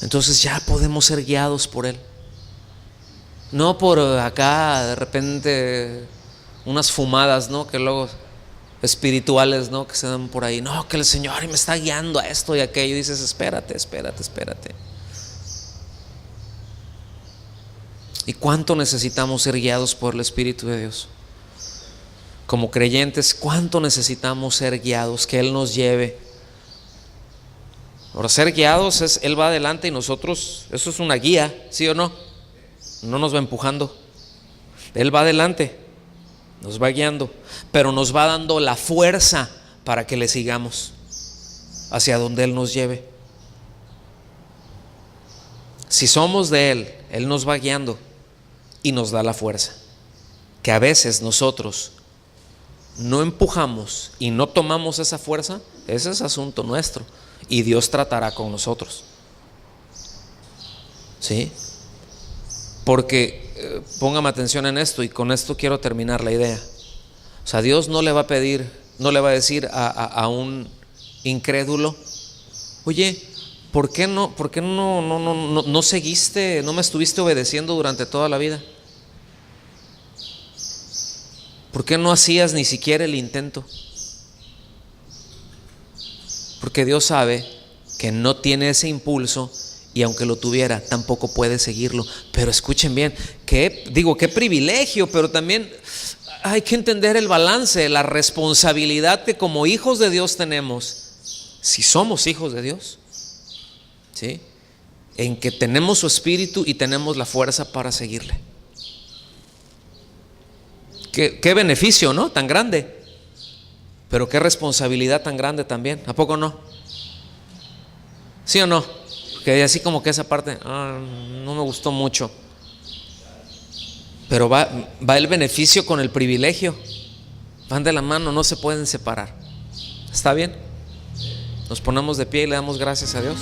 Entonces ya podemos ser guiados por Él, no por acá de repente unas fumadas, ¿no? Que luego espirituales, ¿no? Que se dan por ahí, no, que el Señor me está guiando a esto y aquello, y dices, espérate. ¿Y cuánto necesitamos ser guiados por el Espíritu de Dios? Como creyentes, ¿cuánto necesitamos ser guiados? Que Él nos lleve. Ahora, ser guiados es, Él va adelante y nosotros, eso es una guía, ¿sí o no? No nos va empujando. Él va adelante, nos va guiando, pero nos va dando la fuerza para que le sigamos hacia donde Él nos lleve. Si somos de Él, Él nos va guiando y nos da la fuerza, que a veces nosotros no empujamos y no tomamos esa fuerza. Ese es asunto nuestro y Dios tratará con nosotros. ¿Sí? Porque póngame atención en esto, y con esto quiero terminar la idea. O sea, Dios no le va a pedir, no le va a decir a un incrédulo, oye, ¿por qué no seguiste, no me estuviste obedeciendo durante toda la vida? ¿Por qué no hacías ni siquiera el intento? Porque Dios sabe que no tiene ese impulso, y aunque lo tuviera, tampoco puede seguirlo. Pero escuchen bien, qué privilegio, pero también hay que entender el balance, la responsabilidad que como hijos de Dios tenemos, si somos hijos de Dios, ¿sí? En que tenemos su espíritu y tenemos la fuerza para seguirle. Qué beneficio, ¿no? Tan grande. Pero qué responsabilidad tan grande también. ¿A poco no? ¿Sí o no? Que así como que esa parte no me gustó mucho. Pero va el beneficio con el privilegio. Van de la mano, no se pueden separar. ¿Está bien? Nos ponemos de pie y le damos gracias a Dios.